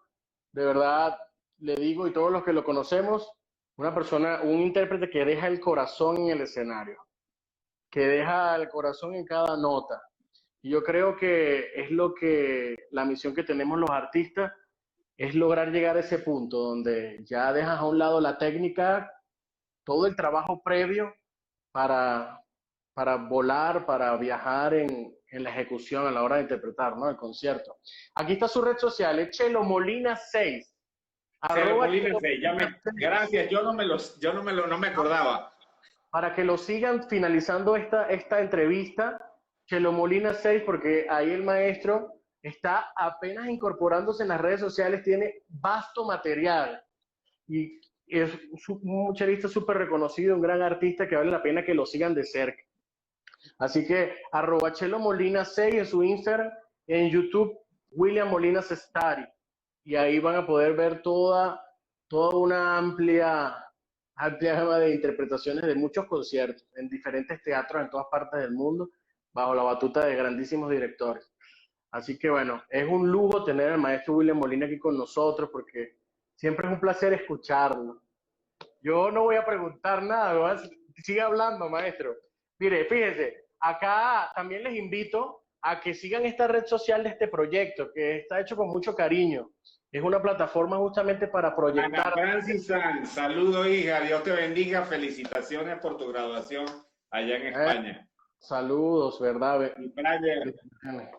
de verdad le digo y todos los que lo conocemos, una persona, un intérprete que deja el corazón en el escenario, que deja el corazón en cada nota. Y yo creo que es la misión que tenemos los artistas, es lograr llegar a ese punto donde ya dejas a un lado la técnica, todo el trabajo previo para, para volar, para viajar en la ejecución a la hora de interpretar, ¿no? El concierto. Aquí está su red social, es Chelo Molina 6. Celo Arroba Molina, Chelo ya Molina me, 6. gracias, no me acordaba. Para que lo sigan finalizando esta entrevista, Chelo Molina 6, porque ahí el maestro está apenas incorporándose en las redes sociales, tiene vasto material y es un chelista súper reconocido, un gran artista que vale la pena que lo sigan de cerca. Así que arroba Chelo Molina 6 en su Instagram, en YouTube William Molina Sestari. Y ahí van a poder ver toda una amplia gama de interpretaciones de muchos conciertos en diferentes teatros en todas partes del mundo, bajo la batuta de grandísimos directores. Así que bueno, es un lujo tener al maestro William Molina aquí con nosotros porque siempre es un placer escucharlo. Yo no voy a preguntar nada, sigue hablando, maestro. Mire, fíjese, acá también les invito a que sigan esta red social de este proyecto, que está hecho con mucho cariño. Es una plataforma justamente para Ana proyectar. Francis San, saludo hija, Dios te bendiga, felicitaciones por tu graduación allá en Eh, España. saludos, ¿verdad? Y Brian,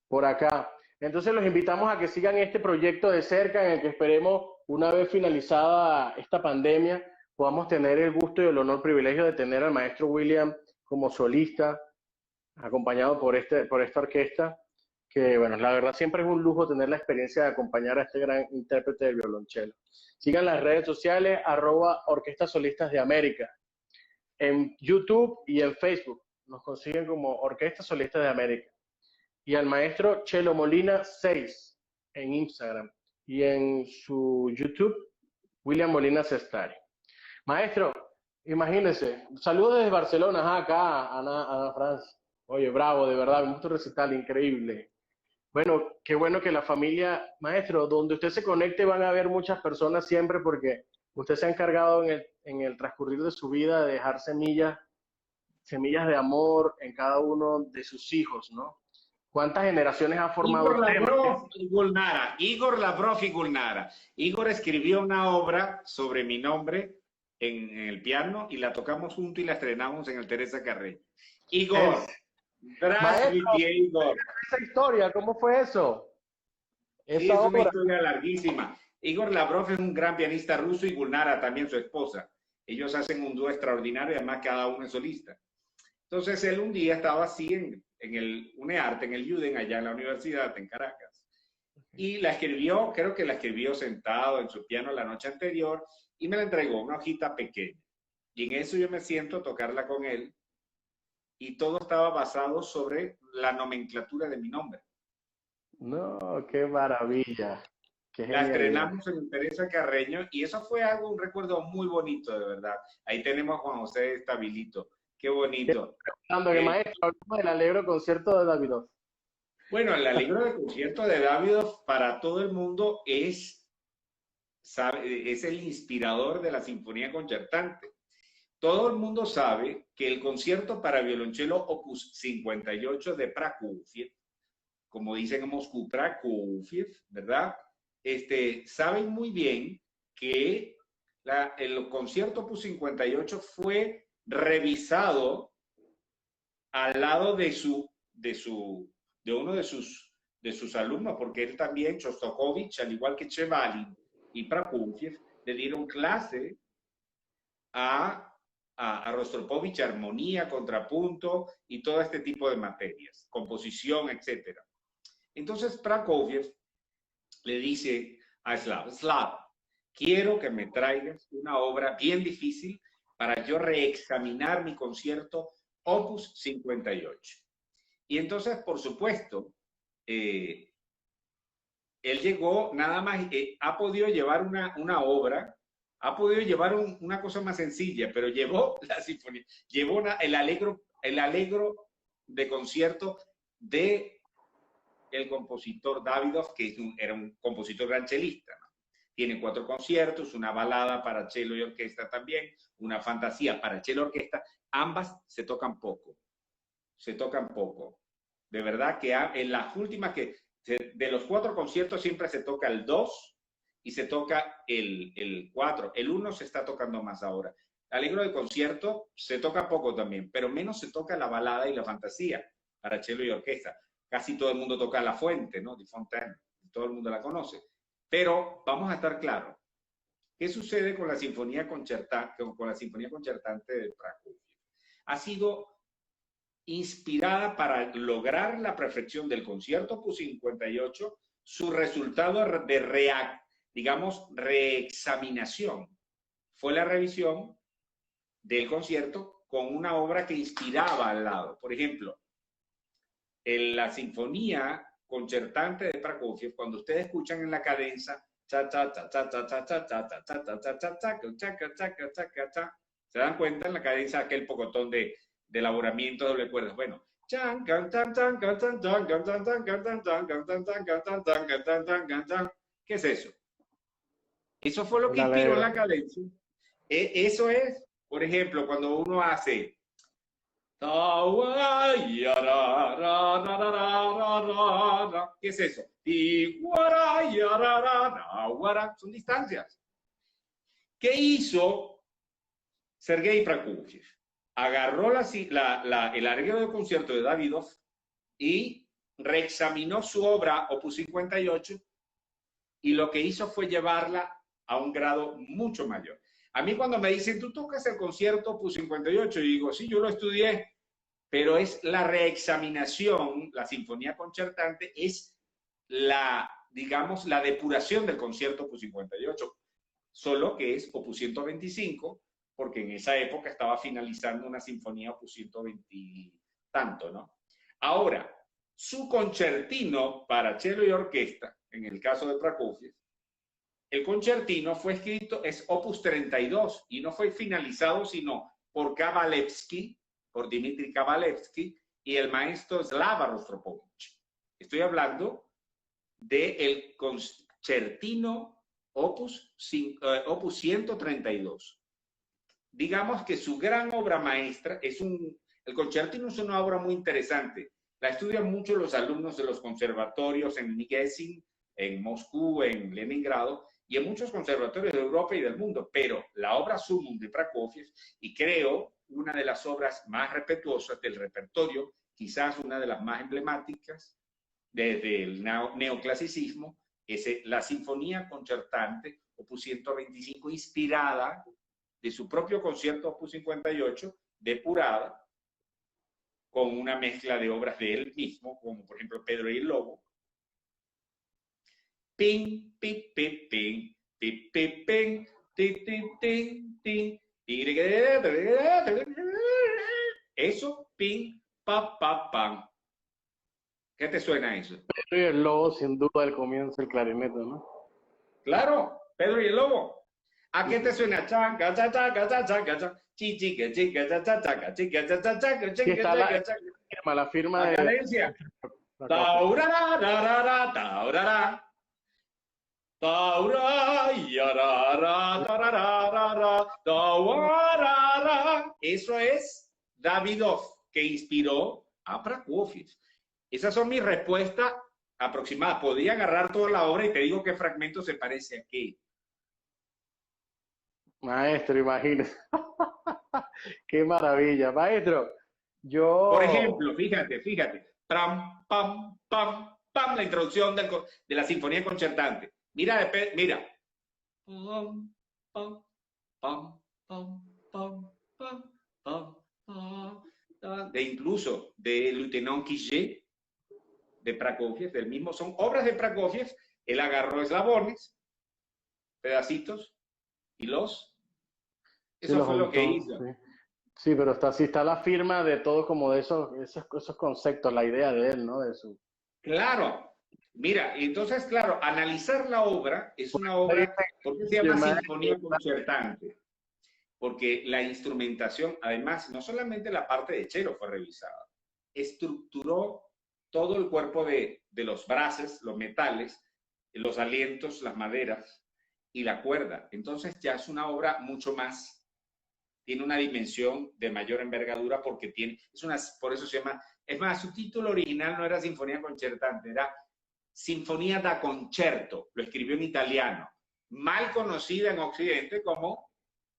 Por acá. Entonces los invitamos a que sigan este proyecto de cerca en el que esperemos, una vez finalizada esta pandemia, podamos tener el gusto y el honor, privilegio de tener al maestro William como solista, acompañado por esta orquesta, que bueno, la verdad siempre es un lujo tener la experiencia de acompañar a este gran intérprete del violonchelo. Sigan las redes sociales, @Orquestas Solistas de América, en YouTube y en Facebook. Nos consiguen como Orquestas Solistas de América. Y al maestro Chelo Molina 6 en Instagram. Y en su YouTube, William Molina Sestari. Maestro, imagínese, saludos desde Barcelona, acá, Ana Franz. Oye, bravo, de verdad, un recital increíble. Bueno, qué bueno que la familia, maestro, donde usted se conecte van a haber muchas personas siempre porque usted se ha encargado en el transcurrir de su vida de dejar semillas de amor en cada uno de sus hijos, ¿no? ¿Cuántas generaciones ha formado Igor usted, Lavrov maestro? y Gulnara, Igor Lavrov y Gulnara. Igor escribió una obra sobre mi nombre en el piano y la tocamos juntos y la estrenamos en el Teresa Carreño. Es, Igor, maestro, здравствуйте, Igor. esa historia, ¿cómo fue eso? Sí, Esa es una obra. historia larguísima. Igor Lavrov es un gran pianista ruso y Gulnara también su esposa. Ellos hacen un dúo extraordinario y además cada uno es solista. Entonces él un día estaba así en el UNEARTE, en el UDEN, allá en la universidad, en Caracas. Y la escribió, creo que la escribió sentado en su piano la noche anterior y me la entregó, una hojita pequeña. Y en eso yo me siento a tocarla con él y todo estaba basado sobre la nomenclatura de mi nombre. No, qué maravilla, qué La genialidad. estrenamos en Teresa Carreño y eso fue algo, un recuerdo muy bonito, de verdad. Ahí tenemos a Juan José Estabilito. Qué bonito. Hablando que maestro, hablamos del alegro concierto de Davidoff. Bueno, el alegro de concierto de Davidoff para todo el mundo es el inspirador de la Sinfonía Concertante. Todo el mundo sabe que el concierto para violonchelo Opus 58 de Prokofiev, como dicen en Moscú, Prokofiev, ¿verdad? Saben muy bien que el concierto Opus 58 fue revisado al lado de uno de sus alumnos, porque él también, Shostakovich, al igual que Chevalin y Prokofiev, le dieron clase a Rostropovich, armonía, contrapunto y todo este tipo de materias, composición, etc. Entonces Prokofiev le dice a Slav, quiero que me traigas una obra bien difícil para yo reexaminar mi concierto Opus 58. Y entonces, por supuesto, él llegó nada más, ha podido llevar una obra, ha podido llevar una cosa más sencilla, pero llevó la sinfonía, llevó el alegro de concierto de el compositor Davidoff, que era un compositor gran chelista, ¿no? Tiene 4 conciertos, una balada para cello y orquesta también, una fantasía para cello y orquesta, ambas se tocan poco, De verdad que en las últimas de los 4 conciertos siempre se toca el 2 y se toca el 4. El 1 se está tocando más ahora. Allegro de concierto se toca poco también, pero menos se toca la balada y la fantasía para cello y orquesta. Casi todo el mundo toca La Fuente, ¿no? Di Fontaine, todo el mundo la conoce. Pero vamos a estar claros. ¿Qué sucede con la sinfonía concertante, de Prokofiev? Ha sido inspirada para lograr la perfección del concierto opus 58, su resultado de reexaminación fue la revisión del concierto con una obra que inspiraba al lado. Por ejemplo, en la sinfonía concertante de Prokofiev, cuando ustedes escuchan en la cadenza, se dan cuenta en la cadenza aquel pocotón de elaboramiento de doble cuerdas. Bueno, ¿qué es eso? Eso fue lo que inspiró la cadencia. Eso es, por ejemplo, cuando uno hace ¿qué es eso? Son distancias. ¿Qué hizo Sergei Prokofiev? Agarró el arreglo de concierto de Davidov y reexaminó su obra, opus 58, y lo que hizo fue llevarla a un grado mucho mayor. A mí cuando me dicen, tú tocas el concierto opus 58, y digo, sí, yo lo estudié, pero es la reexaminación, la sinfonía concertante, es digamos, la depuración del concierto opus 58, solo que es opus 125, porque en esa época estaba finalizando una sinfonía opus 120 y tanto, ¿no? Ahora, su concertino para cello y orquesta, en el caso de Prokofiev, el concertino fue escrito, es opus 32, y no fue finalizado sino por Kabalevsky, por Dmitri Kabalevsky, y el maestro Slava Rostropovich. Estoy hablando del concertino opus 132. Digamos que su gran obra maestra el concertino es una obra muy interesante. La estudian mucho los alumnos de los conservatorios en Nizhny, en Moscú, en Leningrado, y en muchos conservatorios de Europa y del mundo, pero la obra sumum de Prokofiev, y creo una de las obras más respetuosas del repertorio, quizás una de las más emblemáticas desde el neoclasicismo, es la Sinfonía Concertante, opus 125, inspirada de su propio concierto opus 58, depurada, con una mezcla de obras de él mismo, como por ejemplo Pedro y el Lobo. Ping, ping, ping, ping, ping, ping, ping, ting, ting, ting, ting. Eso, ping, pa, pa, pam. ¿Qué te suena eso? Pedro y el Lobo, sin duda, al comienzo el clarinete, ¿no? Claro, Pedro y el Lobo. ¿A qué te suena? Chanca, chaca, chaca, chichica, chica, chaca, chica, chaca, chaca, chica, la firma de cadencia. Taurara, taurara. Eso es Davidov, que inspiró a Prokofiev. Esas son mis respuestas aproximadas. Podría agarrar toda la obra y te digo qué fragmento se parece a qué. Maestro, imagínese. Qué maravilla. Maestro, Por ejemplo, fíjate. Pam, pam, pam, pam, la introducción de la Sinfonía Concertante. Mira. Pam, pam, pam, pam, pam, pam, pam, pam. Incluso de Lieutenant Quiché, de Prokofiev, del mismo, son obras de Prokofiev. Él agarró eslabones, pedacitos, y eso fue lo que hizo. Sí, pero está la firma de todo, como de esos conceptos, la idea de él, ¿no? Claro. Mira, entonces, claro, analizar la obra es una obra, ¿por qué se llama Sinfonía Concertante? Porque la instrumentación, además, no solamente la parte de cello fue revisada, estructuró todo el cuerpo de los brases, los metales, los alientos, las maderas y la cuerda. Entonces ya es una obra mucho más tiene una dimensión de mayor envergadura porque tiene, por eso se llama, es más, su título original no era Sinfonía Concertante, era Sinfonía da Concerto, lo escribió en italiano, mal conocida en Occidente como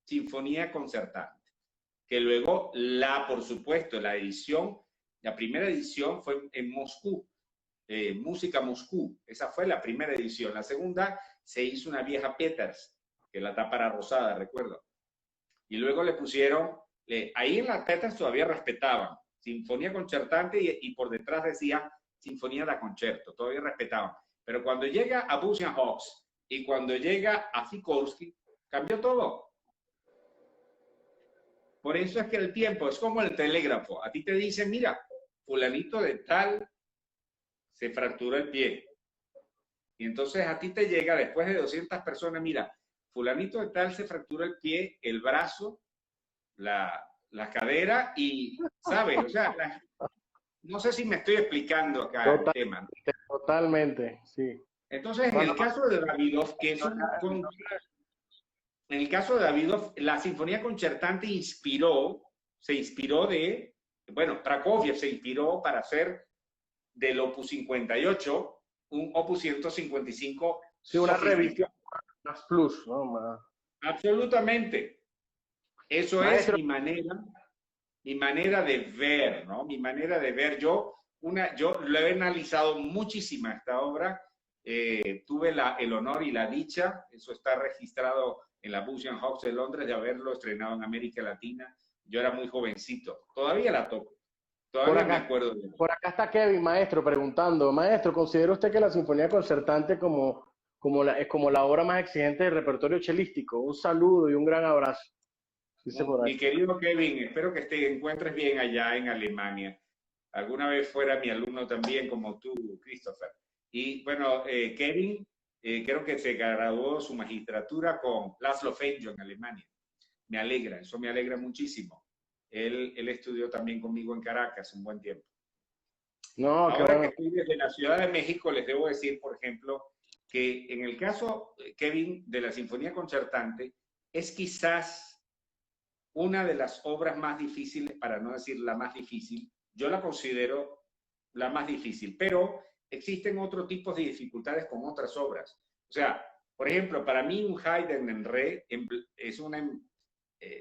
Sinfonía Concertante, que luego por supuesto, la primera edición fue en Moscú, Música Moscú, esa fue la primera edición. La segunda se hizo una vieja Peters, que la tapa era rosada, recuerdo. Y luego le pusieron, ahí en las Peters todavía respetaban, Sinfonía Concertante y por detrás decía Sinfonía da Concerto, todavía respetaban. Pero cuando llega a Busian Hawks y cuando llega a Sikorski, cambió todo. Por eso es que el tiempo es como el telégrafo. A ti te dicen, mira, fulanito de tal se fracturó el pie. Y entonces a ti te llega después de 200 personas, mira, fulanito de tal se fracturó el pie, el brazo, la cadera y, ¿sabes? O sea, no sé si me estoy explicando acá el tema. Totalmente, sí. Entonces, en el caso de Davidov, que es en el caso de Davidov, la Sinfonía Concertante se inspiró de, bueno, Prokofiev se inspiró para hacer del Opus 58 un Opus 155. Sí, una revisión más plus, ¿no? Más. Absolutamente. Eso Maestro. es mi manera de ver, ¿no? Mi manera de ver. Yo lo he analizado muchísimo esta obra. Tuve el honor y la dicha, eso está registrado en la Busian Hawks de Londres, de haberlo estrenado en América Latina. Yo era muy jovencito. Todavía la toco. Todavía me acuerdo de eso. Por acá está Kevin, maestro, preguntando, maestro, ¿considera usted que la Sinfonía Concertante es como la obra más exigente del repertorio chelístico? Un saludo y un gran abrazo. Mi querido Kevin, espero que te encuentres bien allá en Alemania. Alguna vez fuera mi alumno también, como tú, Christopher. Y bueno, Kevin, creo que se graduó su magistratura con Laszlo Fenjo en Alemania. Me alegra, eso me alegra muchísimo. Él estudió también conmigo en Caracas un buen tiempo. No, ahora que estoy desde la Ciudad de México, les debo decir, por ejemplo, que en el caso, Kevin, de la Sinfonía Concertante, es quizás una de las obras más difíciles, para no decir la más difícil. Yo la considero la más difícil, pero existen otros tipos de dificultades con otras obras. O sea, por ejemplo, para mí un Haydn en re es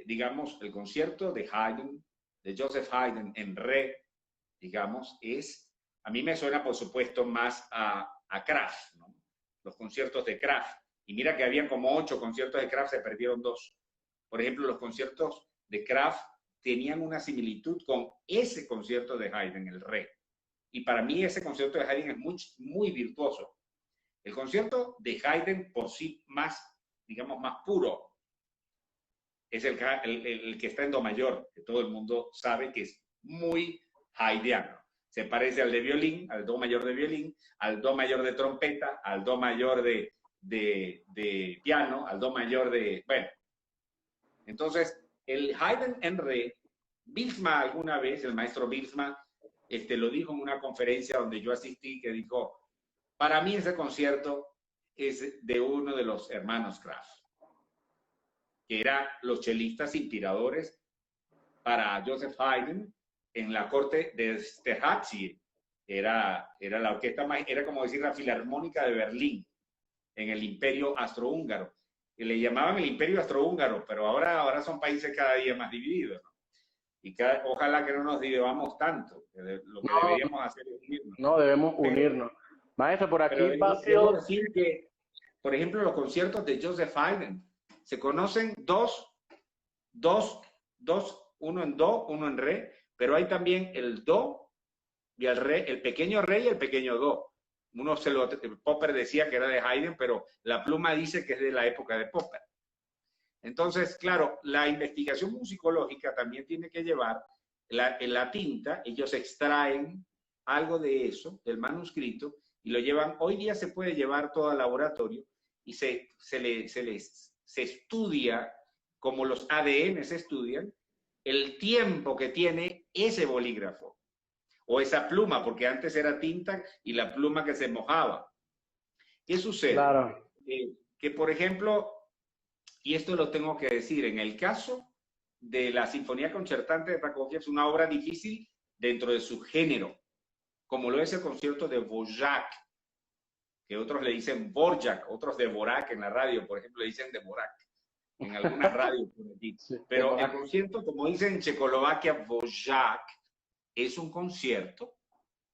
digamos, el concierto de Haydn, de Joseph Haydn en re, digamos, a mí me suena, por supuesto, más a Kraft, ¿no? Los conciertos de Kraft. Y mira que habían como 8 conciertos de Kraft, se perdieron 2. Por ejemplo, los conciertos de Kraft tenían una similitud con ese concierto de Haydn, el re. Y para mí ese concierto de Haydn es muy, muy virtuoso. El concierto de Haydn por sí más, digamos, más puro, es el que está en do mayor, que todo el mundo sabe que es muy haydniano. Se parece al de violín, al do mayor de violín, al do mayor de trompeta, al do mayor de piano, al do mayor de... Bueno, entonces el Haydn en re, Bilsma alguna vez, el maestro Bilsma, lo dijo en una conferencia donde yo asistí, que dijo, para mí ese concierto es de uno de los hermanos Kraft, que eran los chelistas inspiradores para Joseph Haydn en la corte de Esterházy. Era la orquesta más, era como decir la Filarmónica de Berlín, en el Imperio Austrohúngaro. Que le llamaban el Imperio Austrohúngaro, pero ahora son países cada día más divididos, ¿no? Y ojalá que no nos dividamos tanto. Lo que deberíamos hacer es unirnos. No, debemos unirnos. Maestro, por aquí debo decir que, por ejemplo, los conciertos de Joseph Haydn se conocen dos, uno en do, uno en re, pero hay también el do y el re, el pequeño re y el pequeño do. Popper decía que era de Haydn, pero la pluma dice que es de la época de Popper. Entonces, claro, la investigación musicológica también tiene que llevar en la tinta, ellos extraen algo de eso, del manuscrito, y lo llevan, hoy día se puede llevar todo al laboratorio y se estudia, como los ADN se estudian, el tiempo que tiene ese bolígrafo o esa pluma, porque antes era tinta y la pluma que se mojaba. ¿Qué sucede? Claro. Que, por ejemplo, y esto lo tengo que decir, en el caso de la Sinfonía Concertante de Prokofiev una obra difícil dentro de su género, como lo es el concierto de Dvorak, que otros le dicen Borjak, otros de Dvorak en la radio, por ejemplo, le dicen de Dvorak en algunas radios por aquí. Sí, Pero el concierto, como dicen en Checoslovaquia, Dvorak, es un concierto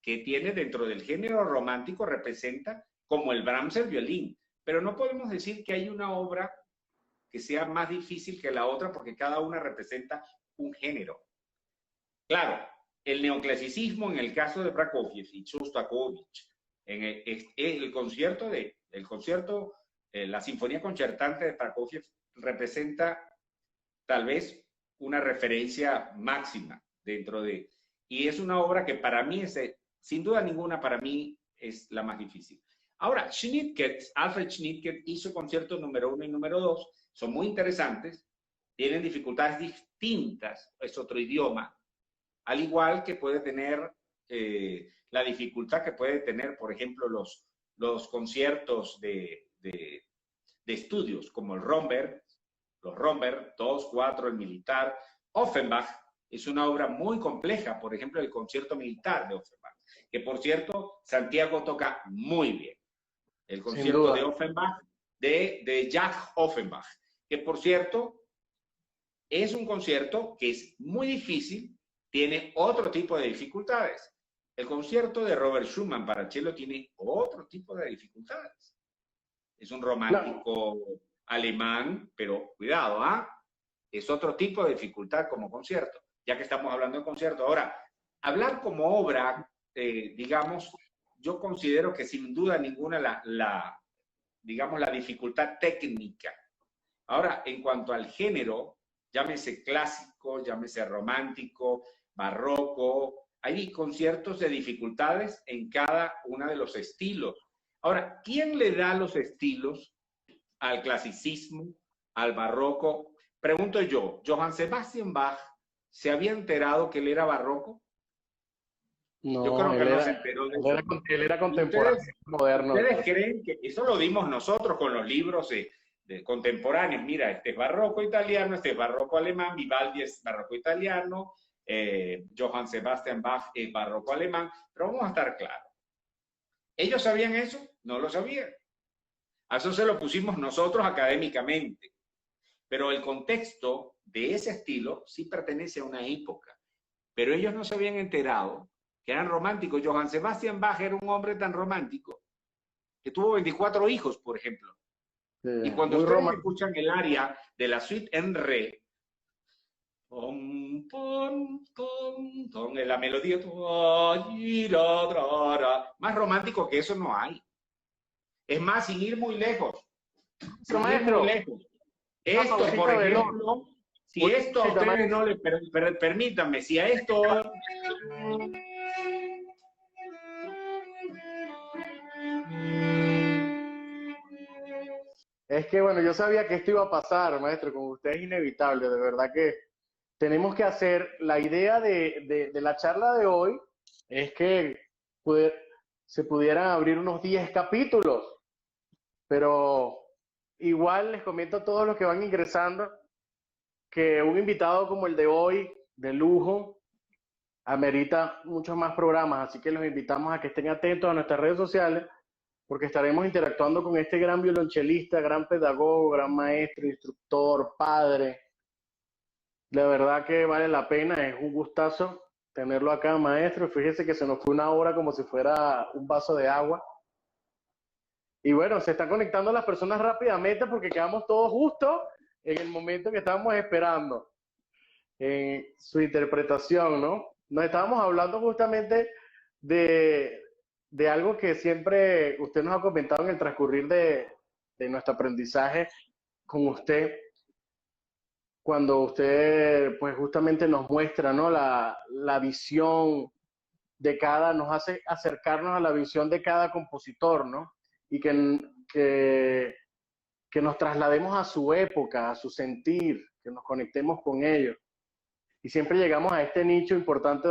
que tiene dentro del género romántico, representa como el Brahms el violín, pero no podemos decir que hay una obra que sea más difícil que la otra porque cada una representa un género. Claro, el neoclasicismo en el caso de Prokofiev y Shostakovich, la Sinfonía Concertante de Prokofiev representa tal vez una referencia máxima dentro de, y es una obra que para mí es, sin duda ninguna, para mí es la más difícil. Ahora, Alfred Schnittke hizo conciertos número 1 y número 2, son muy interesantes, tienen dificultades distintas, es otro idioma, al igual que puede tener la dificultad que puede tener, por ejemplo, los conciertos de estudios, como el Romberg, los Romberg, 2, 4, el militar. Offenbach es una obra muy compleja, por ejemplo, el concierto militar de Offenbach, que por cierto, Santiago toca muy bien. El concierto de Offenbach, de Jack Offenbach, que por cierto, es un concierto que es muy difícil, tiene otro tipo de dificultades. El concierto de Robert Schumann para cello tiene otro tipo de dificultades. Es un romántico alemán, pero cuidado, es otro tipo de dificultad como concierto, ya que estamos hablando de concierto. Ahora, hablar como obra, digamos, yo considero que sin duda ninguna digamos, la dificultad técnica. Ahora, en cuanto al género, llámese clásico, llámese romántico, barroco, hay conciertos de dificultades en cada uno de los estilos. Ahora, ¿quién le da los estilos al clasicismo, al barroco? Pregunto yo, ¿Johann Sebastian Bach se había enterado que él era barroco? No, yo creo que no se enteró de eso. Él era contemporáneo, moderno. ¿Ustedes creen que eso lo dimos nosotros con los libros de contemporáneos? Mira, este es barroco italiano, este es barroco alemán, Vivaldi es barroco italiano, Johann Sebastian Bach es barroco alemán, pero vamos a estar claros. ¿Ellos sabían eso? No lo sabían. A eso se lo pusimos nosotros académicamente. Pero el contexto de ese estilo sí pertenece a una época. Pero ellos no se habían enterado que eran románticos. Johann Sebastian Bach era un hombre tan romántico que tuvo 24 hijos, por ejemplo. Sí, y cuando ustedes escuchan el aria de la suite en re, la melodía, más romántico que eso no hay. Es más, sin ir muy lejos. Sin ir muy lejos. Esto, por ejemplo, si esto a ustedes no les... Permítanme, si a esto... Es que, bueno, yo sabía que esto iba a pasar, maestro, con usted es inevitable, de verdad que tenemos que hacer, la idea de la charla de hoy es que se pudieran abrir unos 10 capítulos, pero igual les comento a todos los que van ingresando que un invitado como el de hoy, de lujo, amerita muchos más programas, así que los invitamos a que estén atentos a nuestras redes sociales, porque estaremos interactuando con este gran violonchelista, gran pedagogo, gran maestro, instructor, padre. La verdad que vale la pena, es un gustazo tenerlo acá, maestro. Fíjese que se nos fue una hora como si fuera un vaso de agua. Y bueno, se están conectando las personas rápidamente porque quedamos todos justo en el momento que estábamos esperando en su interpretación, ¿no? Nos estábamos hablando justamente de algo que siempre usted nos ha comentado en el transcurrir de nuestro aprendizaje con usted, cuando usted pues justamente nos muestra, ¿no? la visión de cada, nos hace acercarnos a la visión de cada compositor, ¿no? Y que nos traslademos a su época, a su sentir, que nos conectemos con ellos. Y siempre llegamos a este nicho importante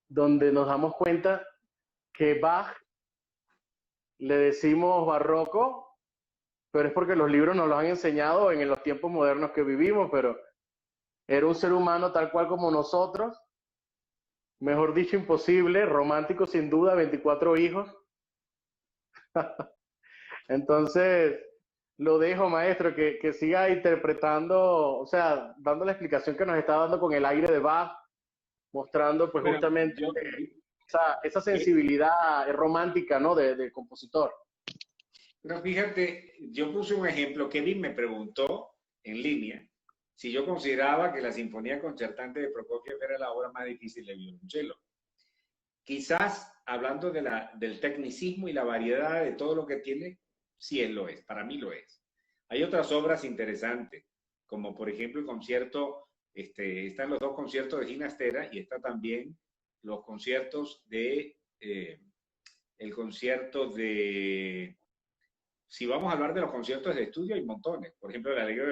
donde nos damos cuenta que Bach le decimos barroco, pero es porque los libros nos lo han enseñado en los tiempos modernos que vivimos, pero Era un ser humano tal cual como nosotros, mejor dicho, imposible, romántico sin duda, 24 hijos. Entonces, lo dejo, maestro, que siga interpretando, o sea, dando la explicación que nos está dando con el aire de Bach, mostrando pues Bueno, justamente esa eh, sensibilidad romántica, ¿no? Del compositor. pero fíjate, yo puse un ejemplo. Kevin me preguntó en línea si yo consideraba que la Sinfonía Concertante de Prokofiev era la obra más difícil de violonchelo. Quizás hablando del tecnicismo y la variedad de todo lo que tiene, sí él lo es, para mí lo es. Hay otras obras interesantes, como por ejemplo el concierto, están los dos conciertos de Ginastera y está también los conciertos el concierto de, si vamos a hablar de los conciertos de estudio, hay montones. Por ejemplo, el Alegro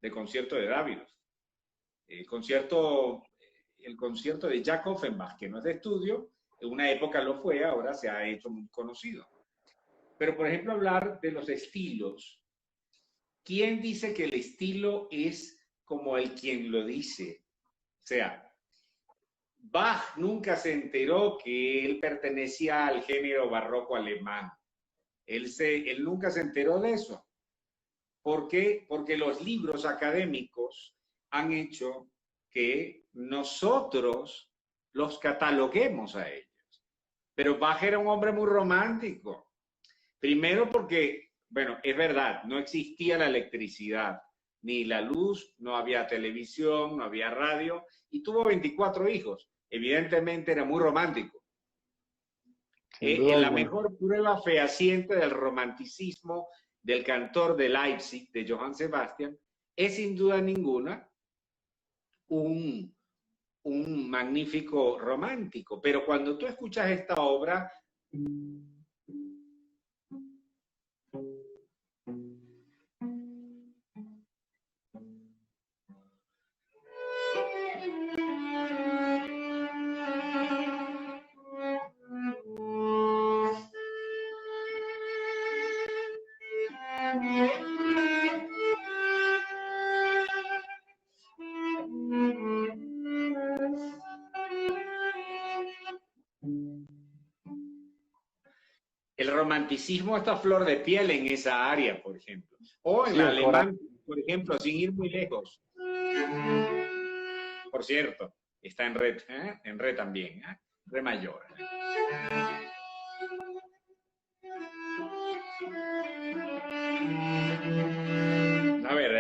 de concierto de Dávidos. El concierto, el concierto de Jack Offenbach, que no es de estudio, en una época lo fue, ahora se ha hecho muy conocido. Pero, por ejemplo, hablar de los estilos. ¿Quién dice que el estilo es como el quien lo dice? O sea, Bach nunca se enteró que él pertenecía al género barroco alemán. Él nunca se enteró de eso. ¿Por qué? Porque los libros académicos han hecho que nosotros los cataloguemos a ellos. Pero Bach era un hombre muy romántico. Primero porque, bueno, es verdad, no existía la electricidad, ni la luz, no había televisión, no había radio, y tuvo 24 hijos. Evidentemente era muy romántico. Sin duda La alguna. mejor prueba fehaciente del romanticismo del cantor de Leipzig, de Johann Sebastian, es sin duda ninguna un, un magnífico romántico. Pero cuando tú escuchas esta obra, el romanticismo está a flor de piel en esa área, por ejemplo. O en Sí, la el corazón. alemán, por ejemplo, sin ir muy lejos. Por cierto, está en re también, re mayor. A ver,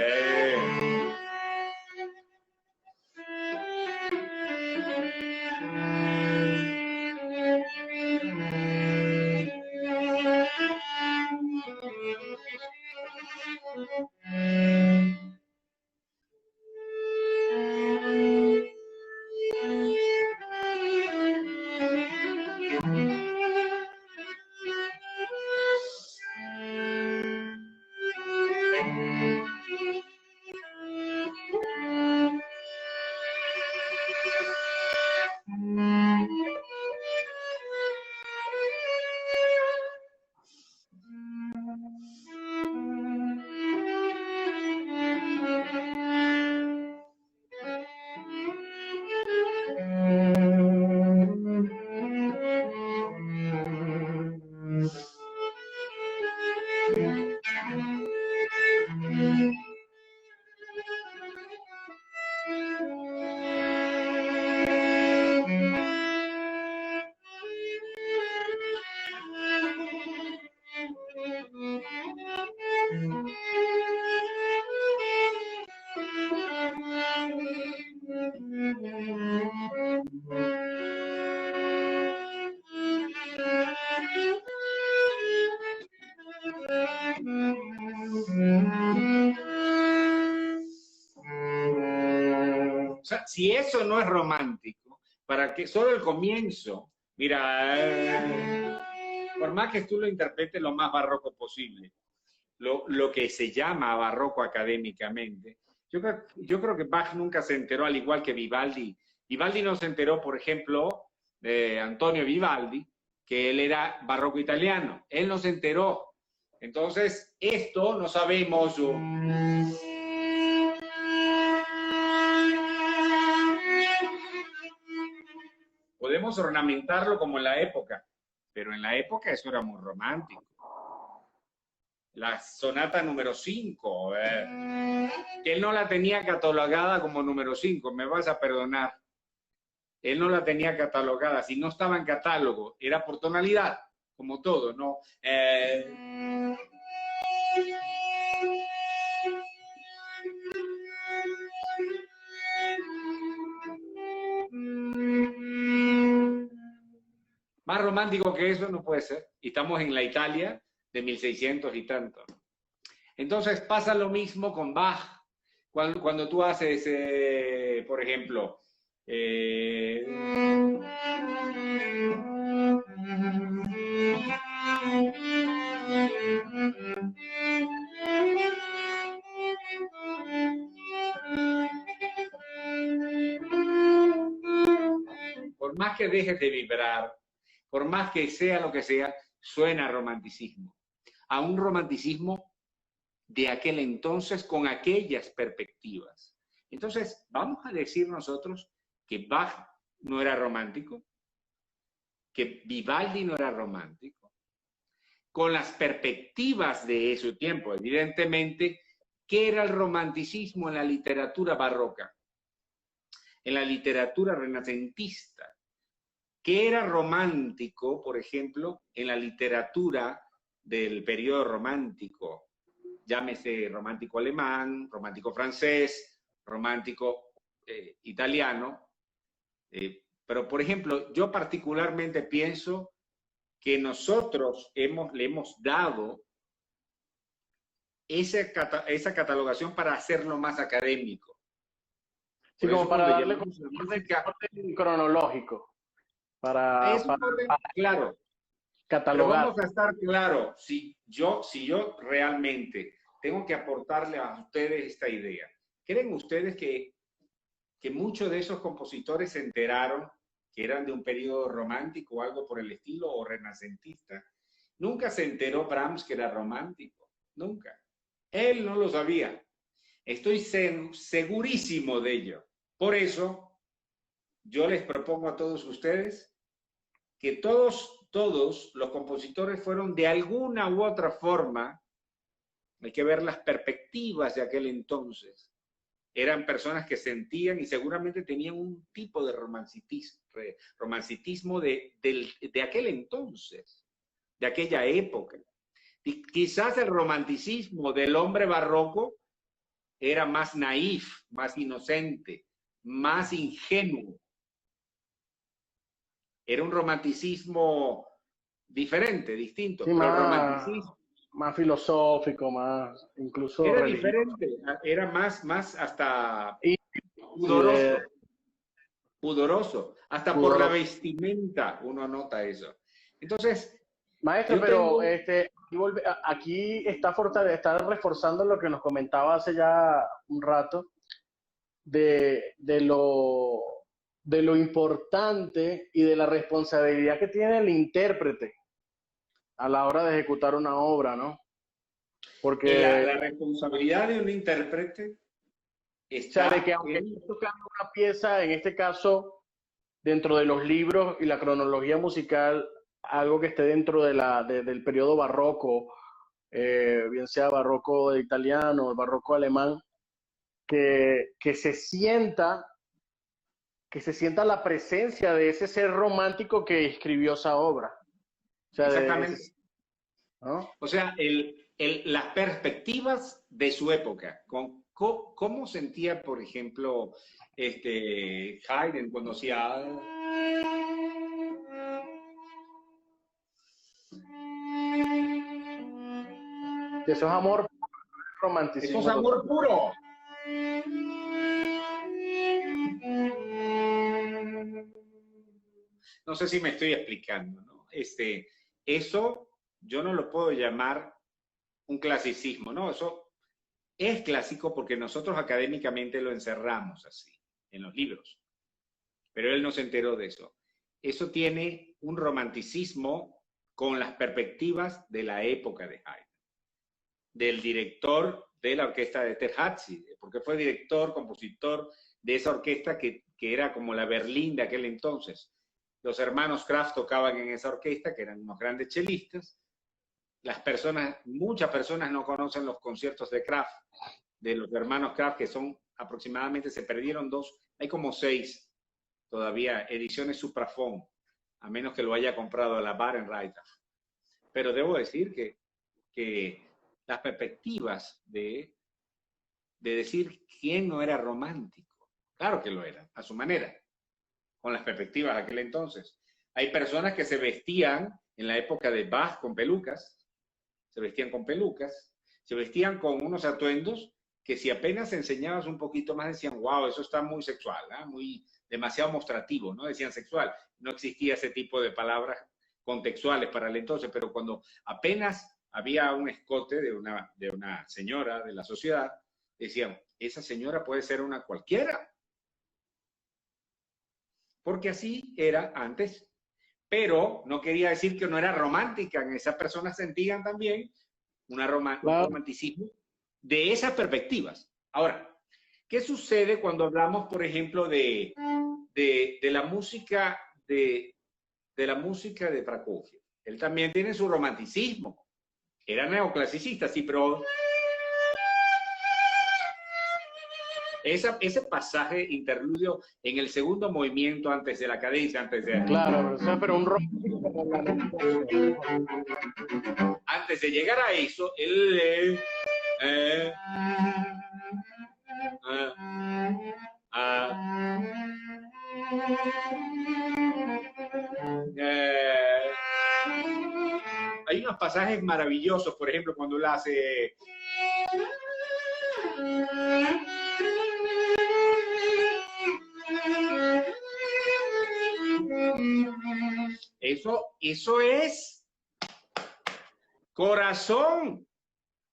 o sea, si eso no es romántico, para que solo el comienzo, mira, por más que tú lo interpretes lo más barroco posible, lo que se llama barroco académicamente, yo creo que Bach nunca se enteró, al igual que Vivaldi. Vivaldi no se enteró, por ejemplo, de Antonio Vivaldi, que él era barroco italiano. Él no se enteró. Entonces, esto no sabemos. vamos a ornamentarlo como en la época, pero en la época eso era muy romántico. La sonata número 5, que él no la tenía catalogada como número 5, me vas a perdonar. Él no la tenía catalogada, si no estaba en catálogo, era por tonalidad, como todo, ¿no? Más romántico que eso no puede ser. Y estamos en la Italia de 1600 y tanto. Entonces pasa lo mismo con Bach. Cuando tú haces, por ejemplo, por más que dejes de vibrar, por más que sea lo que sea, suena a romanticismo. A un romanticismo de aquel entonces con aquellas perspectivas. Entonces, vamos a decir nosotros que Bach no era romántico, que Vivaldi no era romántico, con las perspectivas de ese tiempo. Evidentemente, ¿qué era el romanticismo en la literatura barroca? En la literatura renacentista. ¿Qué era romántico, por ejemplo, en la literatura del periodo romántico? Llámese romántico alemán, romántico francés, romántico italiano. Pero, por ejemplo, yo particularmente pienso que nosotros le hemos dado esa catalogación para hacerlo más académico. Sí, como para darle un orden cronológico, para claro, catalogar. Pero vamos a estar claro, si yo realmente tengo que aportarle a ustedes esta idea, ¿creen ustedes que muchos de esos compositores se enteraron que eran de un periodo romántico o algo por el estilo, o renacentista? Nunca se enteró Brahms que era romántico, nunca. Él no lo sabía. Estoy segurísimo de ello. Por eso, yo les propongo a todos ustedes que todos los compositores fueron de alguna u otra forma, hay que ver las perspectivas de aquel entonces, eran personas que sentían y seguramente tenían un tipo de romanticismo de aquel entonces, de aquella época. Y quizás el romanticismo del hombre barroco era más naif, más inocente, más ingenuo. Era un romanticismo diferente, distinto. Sí, más filosófico, más incluso era religioso. diferente, era más hasta pudoroso. Pudoroso. Hasta pudoroso. Por la vestimenta uno nota eso. Entonces, maestro, pero aquí está reforzando lo que nos comentaba hace ya un rato de lo importante y de la responsabilidad que tiene el intérprete a la hora de ejecutar una obra, ¿no? Porque la responsabilidad de un intérprete está... O sea, de que aunque esté tocando una pieza, en este caso, dentro de los libros y la cronología musical, algo que esté dentro del periodo barroco, bien sea barroco italiano, barroco alemán, que se sienta la presencia de ese ser romántico que escribió esa obra. O sea, exactamente. ¿no? O sea, las perspectivas de su época, ¿cómo sentía, por ejemplo, Haydn cuando hacía... Eso es amor, romanticismo. Eso es amor puro. No sé si me estoy explicando, ¿no? Eso yo no lo puedo llamar un clasicismo, ¿no? Eso es clásico porque nosotros académicamente lo encerramos así, en los libros. Pero él no se enteró de eso. Eso tiene un romanticismo con las perspectivas de la época de Haydn, del director de la orquesta de Terhazzi, porque fue director, compositor de esa orquesta que era como la Berlín de aquel entonces. Los hermanos Kraft tocaban en esa orquesta, que eran unos grandes chelistas. Muchas personas no conocen los conciertos de Kraft, de los hermanos Kraft, que son aproximadamente, se perdieron 2, hay como 6 todavía, ediciones Supraphone, a menos que lo haya comprado la Barenreiter. Pero debo decir que las perspectivas de decir quién no era romántico, claro que lo era, a su manera, con las perspectivas de aquel entonces. Hay personas que se vestían en la época de Bach con pelucas, se vestían con unos atuendos que si apenas enseñabas un poquito más decían, wow, eso está muy sexual, ¿eh? Muy demasiado mostrativo, ¿no? Decían sexual. No existía ese tipo de palabras contextuales para el entonces, pero cuando apenas había un escote de una señora de la sociedad, decían, esa señora puede ser una cualquiera. Porque así era antes. Pero no quería decir que no era romántica. Esas personas sentían también un romanticismo de esas perspectivas. Ahora, ¿qué sucede cuando hablamos, por ejemplo, de la música de la música de Prokofiev? Él también tiene su romanticismo. Era neoclasicista, sí, pero ese pasaje interludio en el segundo movimiento antes de la cadencia, Claro, pero un rock. Antes de llegar a eso, él hay unos pasajes maravillosos, por ejemplo, cuando él hace eso es corazón,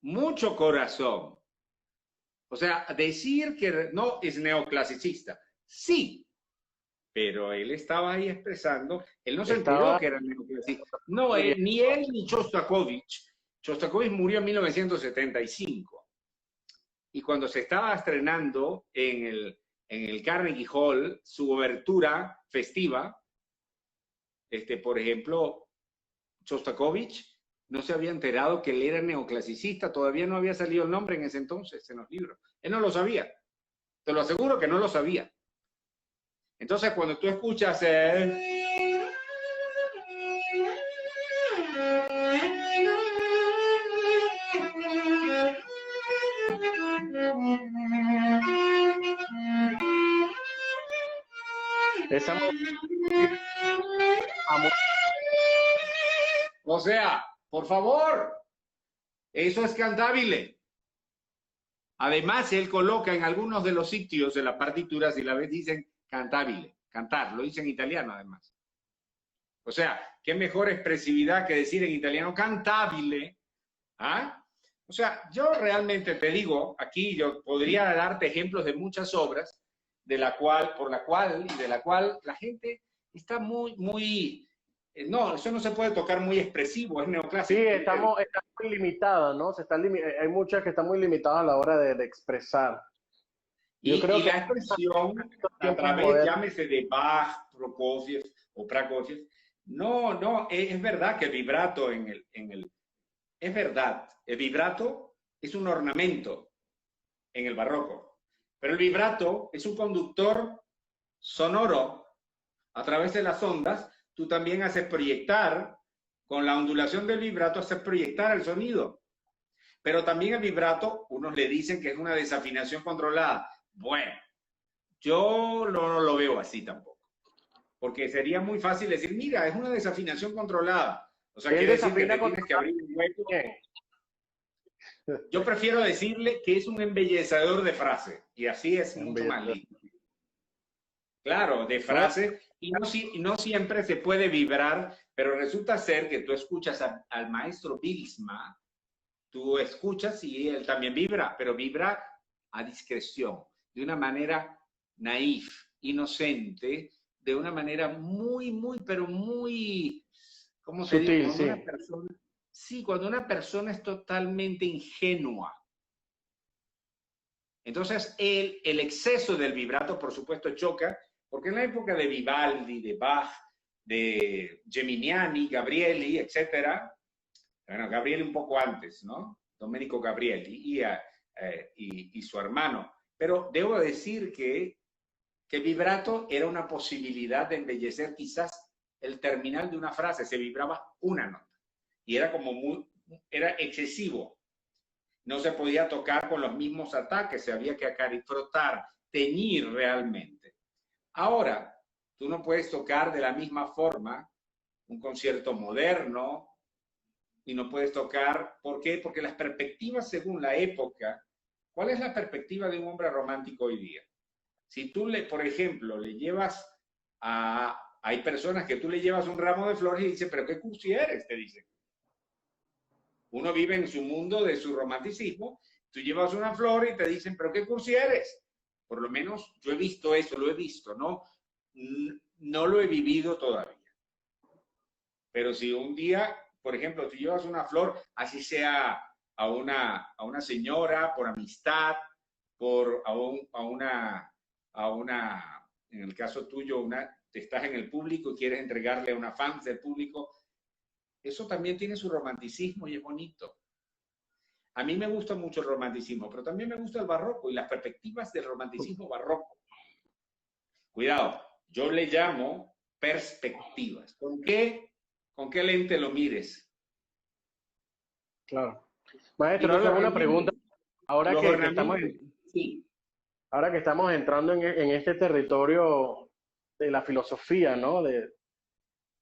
mucho corazón. O sea, decir que no es neoclasicista, sí, pero él estaba ahí expresando, él no se enteró que era neoclasicista. No, ni él ni Shostakovich. Shostakovich murió en 1975. Y cuando se estaba estrenando en el Carnegie Hall su obertura festiva, por ejemplo, Shostakovich no se había enterado que él era neoclasicista, todavía no había salido el nombre en ese entonces en los libros. Él no lo sabía. Te lo aseguro que no lo sabía. Entonces, cuando tú escuchas esa... O sea, por favor, eso es cantable. Además, él coloca en algunos de los sitios de la partitura, si la ves, dicen cantabile, cantar, lo dice en italiano además. O sea, qué mejor expresividad que decir en italiano cantabile. ¿Ah? O sea, yo realmente te digo, aquí yo podría darte ejemplos de muchas obras por la cual la gente está muy, no, eso no se puede tocar muy expresivo, es neoclásico. Sí, está muy limitada, ¿no? Hay muchas que están muy limitadas a la hora de expresar. Yo creo que la expresión a través, llámese de Bach, Prokofiev o Prokofiev, no, es verdad que el vibrato es verdad, el vibrato es un ornamento en el barroco, pero el vibrato es un conductor sonoro a través de las ondas. Tú también haces proyectar, con la ondulación del vibrato, haces proyectar el sonido. Pero también el vibrato, unos le dicen que es una desafinación controlada. Bueno, yo no lo veo así tampoco. Porque sería muy fácil decir, mira, es una desafinación controlada. O sea, quiere decir que te tienes que abrir un hueco. Yo prefiero decirle que es un embellecedor de frase. Y así es mucho más lindo. Claro, de frase. Y no siempre se puede vibrar, pero resulta ser que tú escuchas al maestro Bilsma, tú escuchas y él también vibra, pero vibra a discreción, de una manera naif, inocente, de una manera pero muy, ¿cómo te digo? Cuando una persona es totalmente ingenua. Entonces, el exceso del vibrato, por supuesto, choca, porque en la época de Vivaldi, de Bach, de Geminiani, Gabrieli, etcétera. Bueno, Gabrieli un poco antes, ¿no? Domenico Gabrieli y su hermano. Pero debo decir que vibrato era una posibilidad de embellecer quizás el terminal de una frase, se vibraba una nota y era como era excesivo. No se podía tocar con los mismos ataques, se había que frotar, teñir realmente. Ahora, tú no puedes tocar de la misma forma un concierto moderno y no puedes tocar, ¿por qué? Porque las perspectivas según la época, ¿cuál es la perspectiva de un hombre romántico hoy día? Si tú, por ejemplo, le llevas hay personas que tú le llevas un ramo de flores y dicen, pero qué cursi eres, te dicen. Uno vive en su mundo de su romanticismo, tú llevas una flor y te dicen, pero qué cursi eres. Por lo menos yo he visto eso, lo he visto, ¿no? No lo he vivido todavía. Pero si un día, por ejemplo, tú llevas una flor, así sea a una señora, por amistad, en el caso tuyo, estás en el público y quieres entregarle a una fan del público, eso también tiene su romanticismo y es bonito. A mí me gusta mucho el romanticismo, pero también me gusta el barroco y las perspectivas del romanticismo barroco. Cuidado, yo le llamo perspectivas. ¿Con qué lente lo mires? Claro. Maestro, ahora una pregunta. Ahora sí. Ahora que estamos entrando en este territorio de la filosofía, ¿no? De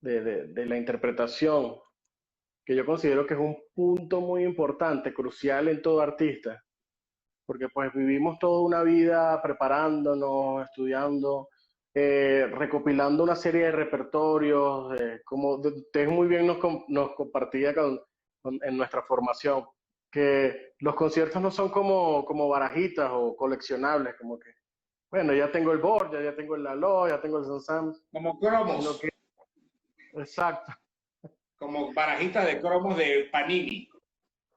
la interpretación, que yo considero que es un punto muy importante, crucial en todo artista, porque pues vivimos toda una vida preparándonos, estudiando, recopilando una serie de repertorios, como usted muy bien nos compartía en nuestra formación, que los conciertos no son como barajitas o coleccionables, como que, bueno, ya tengo el Borja, ya tengo el Lalo, ya tengo el Sansam. Como cromos. Exacto. Como barajitas de cromos de Panini.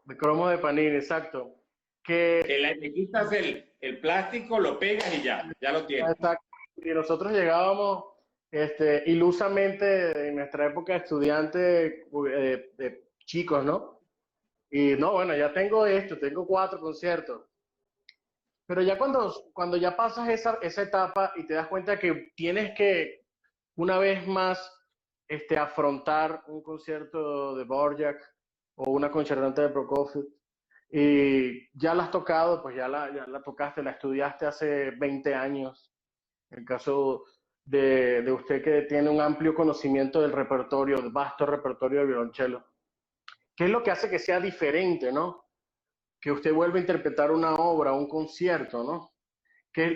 De cromos de Panini, exacto. Que le quitas el plástico, lo pegas y ya lo tienes. Exacto. Y nosotros llegábamos ilusamente en nuestra época de estudiantes, chicos, ¿no? Y no, bueno, ya tengo esto, tengo 4 conciertos. Pero ya cuando ya pasas esa etapa y te das cuenta que tienes que una vez más afrontar un concierto de Dvorak o una concertante de Prokofiev, y ya la has tocado, pues ya la tocaste, la estudiaste hace 20 años. En el caso de usted que tiene un amplio conocimiento del repertorio, del vasto repertorio de violonchelo. ¿Qué es lo que hace que sea diferente, no? Que usted vuelva a interpretar una obra, un concierto, ¿no?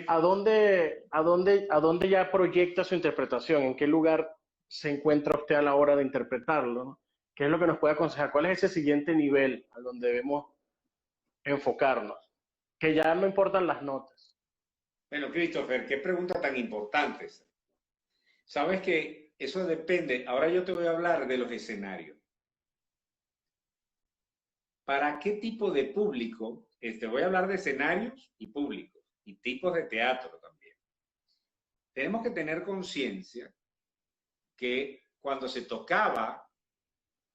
¿A dónde ya proyecta su interpretación? ¿En qué lugar se encuentra usted a la hora de interpretarlo, ¿no? ¿Qué es lo que nos puede aconsejar? ¿Cuál es ese siguiente nivel a donde debemos enfocarnos? Que ya no importan las notas. Bueno, Christopher, qué pregunta tan importante. Sabes que eso depende. Ahora yo te voy a hablar de los escenarios. ¿Para qué tipo de público? Voy a hablar de escenarios y públicos y tipos de teatro también. Tenemos que tener conciencia que cuando se tocaba,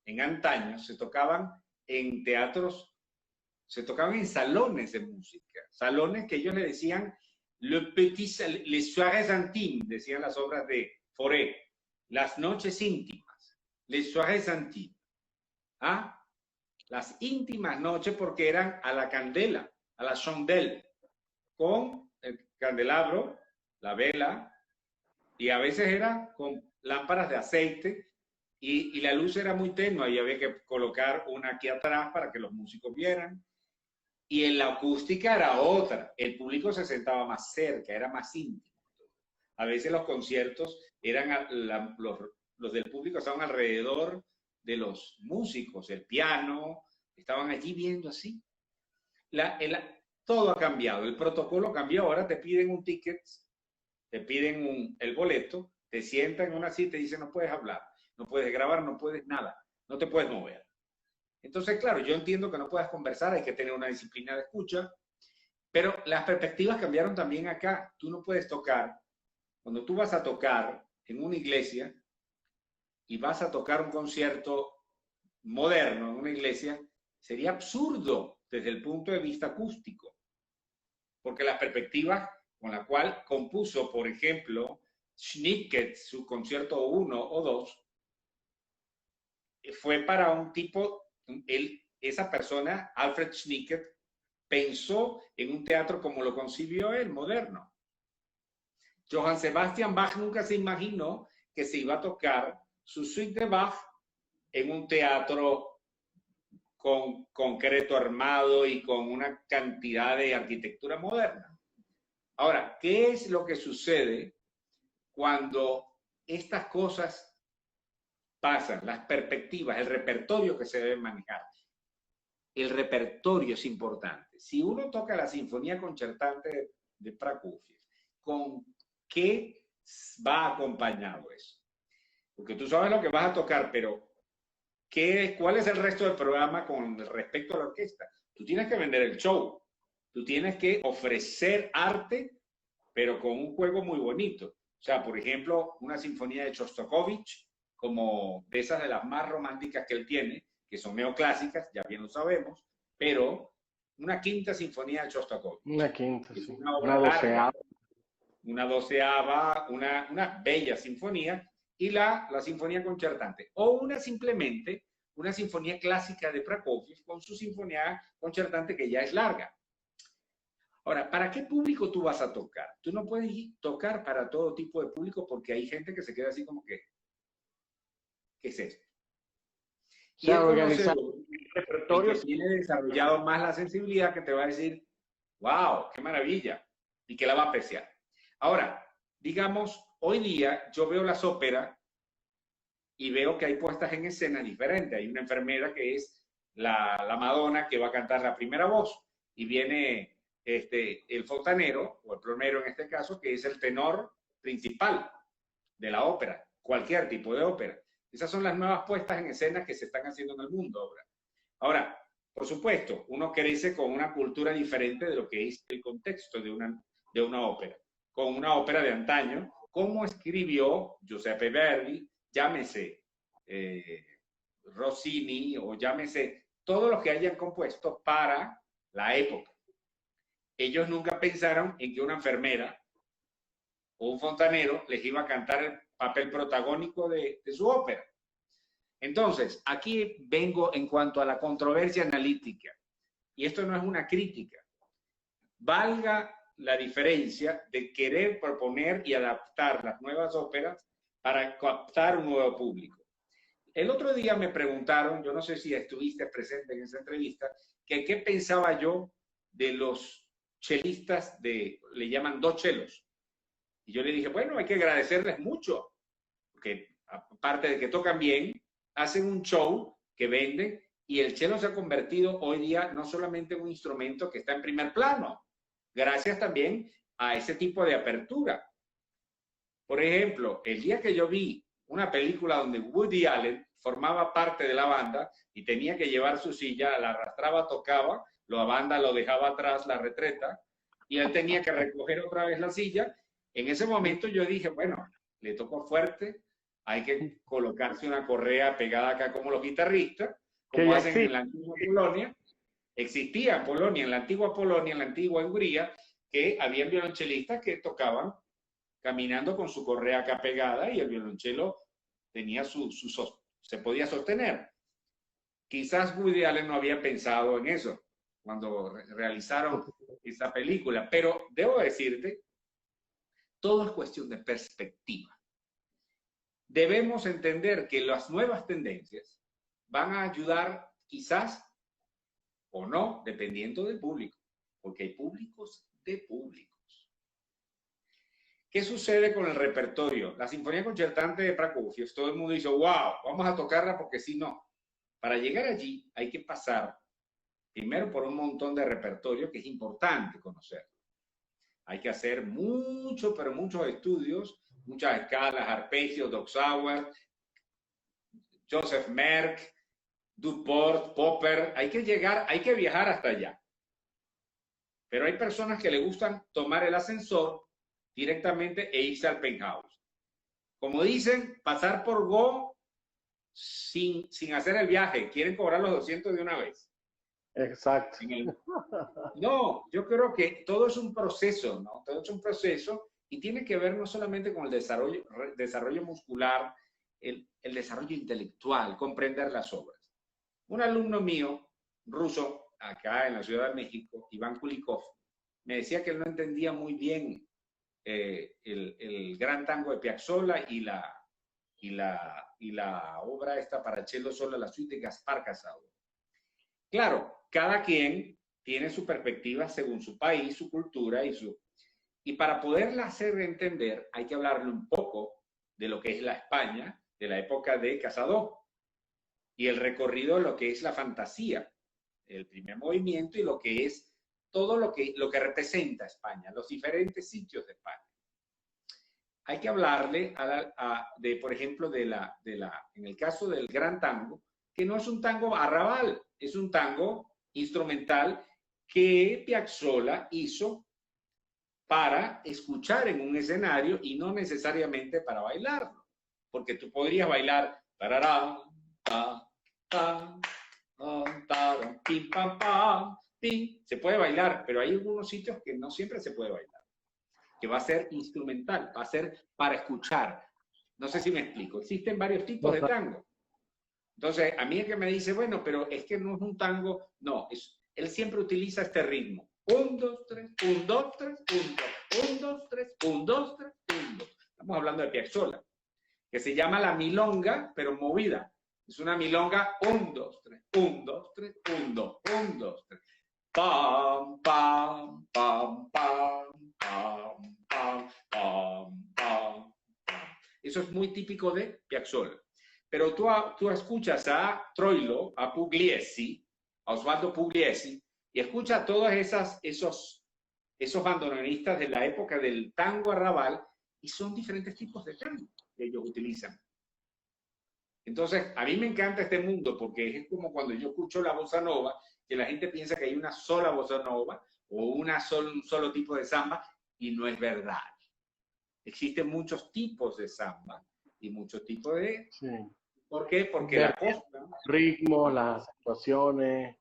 en antaño, se tocaban en teatros, se tocaban en salones de música, salones que ellos le decían les soirées intimes, decían las obras de Fauré, las noches íntimas, les soirées intimes. ¿Ah? Las íntimas noches porque eran a la candela, a la chandelle, con el candelabro, la vela, y a veces era con lámparas de aceite y la luz era muy tenue y había que colocar una aquí atrás para que los músicos vieran. Y en la acústica era otra, el público se sentaba más cerca, era más íntimo. A veces los conciertos eran, los del público estaban alrededor de los músicos, el piano, estaban allí viendo así. Todo ha cambiado, el protocolo cambió, ahora te piden un ticket, te piden el boleto, te sientan en una silla y te dicen no puedes hablar, no puedes grabar, no puedes nada, no te puedes mover. Entonces, claro, yo entiendo que no puedas conversar, hay que tener una disciplina de escucha, pero las perspectivas cambiaron también acá. Tú no puedes tocar, cuando tú vas a tocar en una iglesia, y vas a tocar un concierto moderno en una iglesia, sería absurdo desde el punto de vista acústico, porque las perspectivas con la cual compuso, por ejemplo, Schnittke, su concierto 1 o 2, fue para un tipo, esa persona, Alfred Schnittke, pensó en un teatro como lo concibió él, moderno. Johann Sebastian Bach nunca se imaginó que se iba a tocar su suite de Bach en un teatro con concreto armado y con una cantidad de arquitectura moderna. Ahora, ¿qué es lo que sucede cuando estas cosas pasan? Las perspectivas, el repertorio que se debe manejar. El repertorio es importante. Si uno toca la Sinfonía Concertante de Prokofiev, ¿con qué va acompañado eso? Porque tú sabes lo que vas a tocar, pero ¿cuál es el resto del programa con respecto a la orquesta? Tú tienes que vender el show, tú tienes que ofrecer arte, pero con un juego muy bonito. O sea, por ejemplo, una sinfonía de Shostakovich, como de esas de las más románticas que él tiene, que son neoclásicas, ya bien lo sabemos, pero una quinta sinfonía de Shostakovich. Una quinta, sí. Una doceava. Una doceava, una bella sinfonía, y la sinfonía concertante. O simplemente una sinfonía clásica de Prokofiev con su sinfonía concertante que ya es larga. Ahora, ¿para qué público tú vas a tocar? Tú no puedes tocar para todo tipo de público porque hay gente que se queda así como que, ¿qué es esto? Y el conocedor, el que tiene desarrollado más la sensibilidad, que te va a decir, wow, qué maravilla, y que la va a apreciar. Ahora, digamos, hoy día yo veo las óperas y veo que hay puestas en escena diferentes. Hay una enfermera que es la Madonna, que va a cantar la primera voz, y viene el fontanero, o el plomero en este caso, que es el tenor principal de la ópera, cualquier tipo de ópera. Esas son las nuevas puestas en escena que se están haciendo en el mundo ahora. Ahora, por supuesto, uno crece con una cultura diferente de lo que es el contexto de una ópera. Con una ópera de antaño, como escribió Giuseppe Verdi, llámese Rossini, o llámese todos los que hayan compuesto para la época. Ellos nunca pensaron en que una enfermera o un fontanero les iba a cantar el papel protagónico de su ópera. Entonces, aquí vengo en cuanto a la controversia analítica, y esto no es una crítica. Valga la diferencia de querer proponer y adaptar las nuevas óperas para captar un nuevo público. El otro día me preguntaron, yo no sé si estuviste presente en esa entrevista, que qué pensaba yo de los chelistas le llaman dos chelos. Y yo le dije, bueno, hay que agradecerles mucho, porque aparte de que tocan bien, hacen un show que venden, y el cello se ha convertido hoy día no solamente en un instrumento que está en primer plano, gracias también a ese tipo de apertura. Por ejemplo, el día que yo vi una película donde Woody Allen formaba parte de la banda y tenía que llevar su silla, la arrastraba, tocaba, la banda lo dejaba atrás, la retreta, y él tenía que recoger otra vez la silla. En ese momento yo dije, bueno, le tocó fuerte, hay que colocarse una correa pegada acá como los guitarristas, como hacen en la antigua Polonia. Existía en Polonia, en la antigua Polonia, en la antigua Hungría, que había violonchelistas que tocaban caminando con su correa acá pegada, y el violonchelo tenía se podía sostener. Quizás Woody Allen no había pensado en eso cuando realizaron esa película, pero debo decirte, todo es cuestión de perspectiva. Debemos entender que las nuevas tendencias van a ayudar quizás o no, dependiendo del público, porque hay públicos de públicos. ¿Qué sucede con el repertorio? La Sinfonía Concertante de Prokofiev, todo el mundo dice, wow, vamos a tocarla porque si no. Para llegar allí hay que pasar primero por un montón de repertorio que es importante conocer. Hay que hacer mucho, pero muchos estudios, muchas escalas, arpegios, Doxauer, Joseph Merck, Duport, Popper. Hay que viajar hasta allá. Pero hay personas que le gustan tomar el ascensor directamente e irse al penthouse. Como dicen, pasar por Go sin hacer el viaje. Quieren cobrar los 200 de una vez. Exacto. No, yo creo que todo es un proceso, ¿no? Todo es un proceso y tiene que ver no solamente con el desarrollo muscular, el desarrollo intelectual, comprender las obras. Un alumno mío, ruso, acá en la Ciudad de México, Iván Kulikov, me decía que él no entendía muy bien el gran tango de Piazzolla y la obra esta para cello solo, la suite de Gaspar Casado. Claro, cada quien tiene su perspectiva según su país, su cultura y para poderla hacer entender hay que hablarle un poco de lo que es la España de la época de Casado y el recorrido de lo que es la fantasía, el primer movimiento y lo que es todo lo que representa España, los diferentes sitios de España. Hay que hablarle por ejemplo, en el caso del gran tango, que no es un tango arrabal, es un tango instrumental que Piazzolla hizo para escuchar en un escenario y no necesariamente para bailarlo. Porque tú podrías bailar tarará, ta, ta, ta, pim, pam, pam, pim. Se puede bailar, pero hay algunos sitios que no siempre se puede bailar. Que va a ser instrumental, va a ser para escuchar. No sé si me explico. Existen varios tipos de tango. Entonces, a mí es que me dice, bueno, pero es que no es un tango. No, él siempre utiliza este ritmo. 1, 2, 3, 1, 2, 3, 1, 2, 1, 2, 3, 1, 2, 3, 1, 2. Estamos hablando de Piazzolla, que se llama la milonga, pero movida. Es una milonga 1, 2, 3, 1, 2, 3, 1, 2, 1, 2, 3. Pam, pam, pam, pam, pam, pam, pam, pam. Eso es muy típico de Piazzolla. Pero tú escuchas a Troilo, a Pugliese, a Osvaldo Pugliese, y escuchas a todos esos bandoneonistas de la época del tango arrabal, y son diferentes tipos de tango que ellos utilizan. Entonces, a mí me encanta este mundo porque es como cuando yo escucho la bossa nova, que la gente piensa que hay una sola bossa nova o un solo tipo de samba, y no es verdad. Existen muchos tipos de samba y muchos tipos de... Sí. ¿Por qué? Porque la costa... Ritmo, las actuaciones,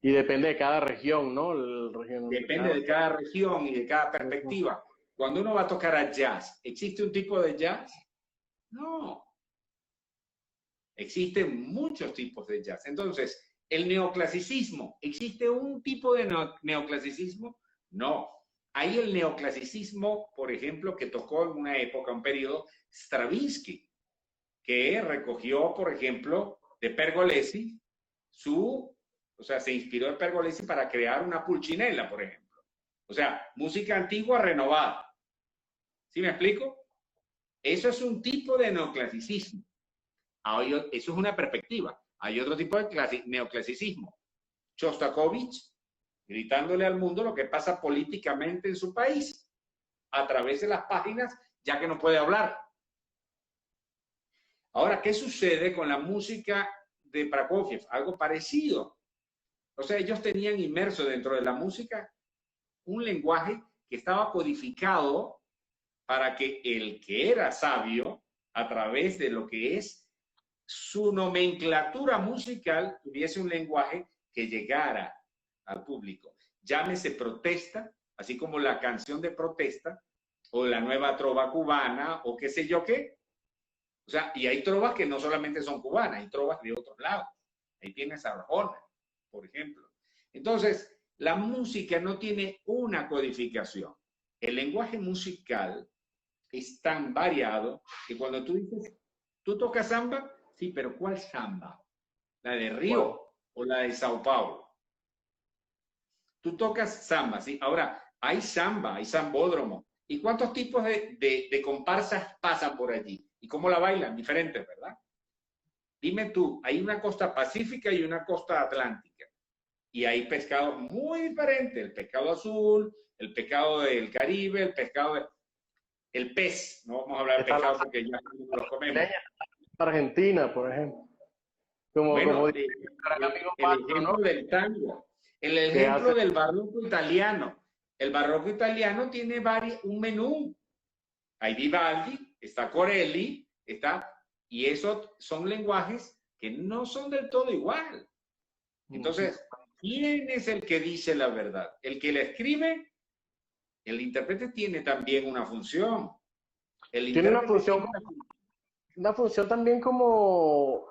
y depende de cada región, ¿no? Depende de cada región y de cada perspectiva. Cuando uno va a tocar a jazz, ¿existe un tipo de jazz? No. Existen muchos tipos de jazz. Entonces, el neoclasicismo, ¿existe un tipo de neoclasicismo? No. Hay el neoclasicismo, por ejemplo, que tocó en una época, un periodo, Stravinsky, que recogió, por ejemplo, de Pergolesi, o sea, se inspiró en Pergolesi para crear una pulcinella, por ejemplo. O sea, música antigua renovada. ¿Sí me explico? Eso es un tipo de neoclasicismo. Eso es una perspectiva. Hay otro tipo de neoclasicismo. Shostakovich, gritándole al mundo lo que pasa políticamente en su país, a través de las páginas, ya que no puede hablar. Ahora, ¿qué sucede con la música de Prokofiev? Algo parecido. O sea, ellos tenían inmerso dentro de la música un lenguaje que estaba codificado para que el que era sabio, a través de lo que es su nomenclatura musical, tuviese un lenguaje que llegara al público. Llámese protesta, así como la canción de protesta, o la nueva trova cubana, o qué sé yo qué. O sea, y hay trovas que no solamente son cubanas, hay trovas de otros lados. Ahí tienes a Arjona, por ejemplo. Entonces, la música no tiene una codificación. El lenguaje musical es tan variado que cuando tú dices, ¿tú tocas samba? Sí, pero ¿cuál samba? ¿La de Río o la de Sao Paulo? Tú tocas samba, ¿sí? Ahora, hay samba, hay sambódromo. ¿Y cuántos tipos de comparsas pasan por allí? ¿Y cómo la bailan? Diferentes, ¿verdad? Dime tú, hay una costa pacífica y una costa atlántica. Y hay pescados muy diferentes. El pescado azul, el pescado del Caribe, el pescado de... El pez, no vamos a hablar de pescado porque ya los comemos. Argentina, por ejemplo. Bueno, el ejemplo del tango, el ejemplo del barroco italiano. El barroco italiano tiene un menú. Hay Vivaldi, está Corelli, está... Y eso son lenguajes que no son del todo igual. Entonces, ¿quién es el que dice la verdad? El que la escribe. El intérprete tiene también una función. El Tiene intérprete tiene una función también como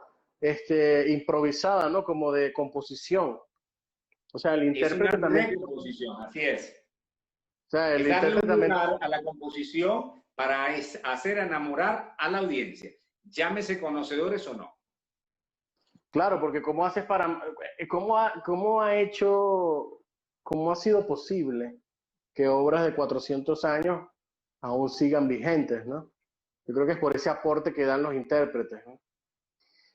improvisada, ¿no? Como de composición. O sea, el es una intérprete también, recomposición, así es. o sea, el Es darle intérprete un también, lugar a la composición para hacer enamorar a la audiencia, llámese conocedores o no. claro, porque cómo haces para, cómo ha hecho, cómo ha sido posible que obras de 400 años aún sigan vigentes, ¿no? Yo creo que es por ese aporte que dan los intérpretes, ¿no?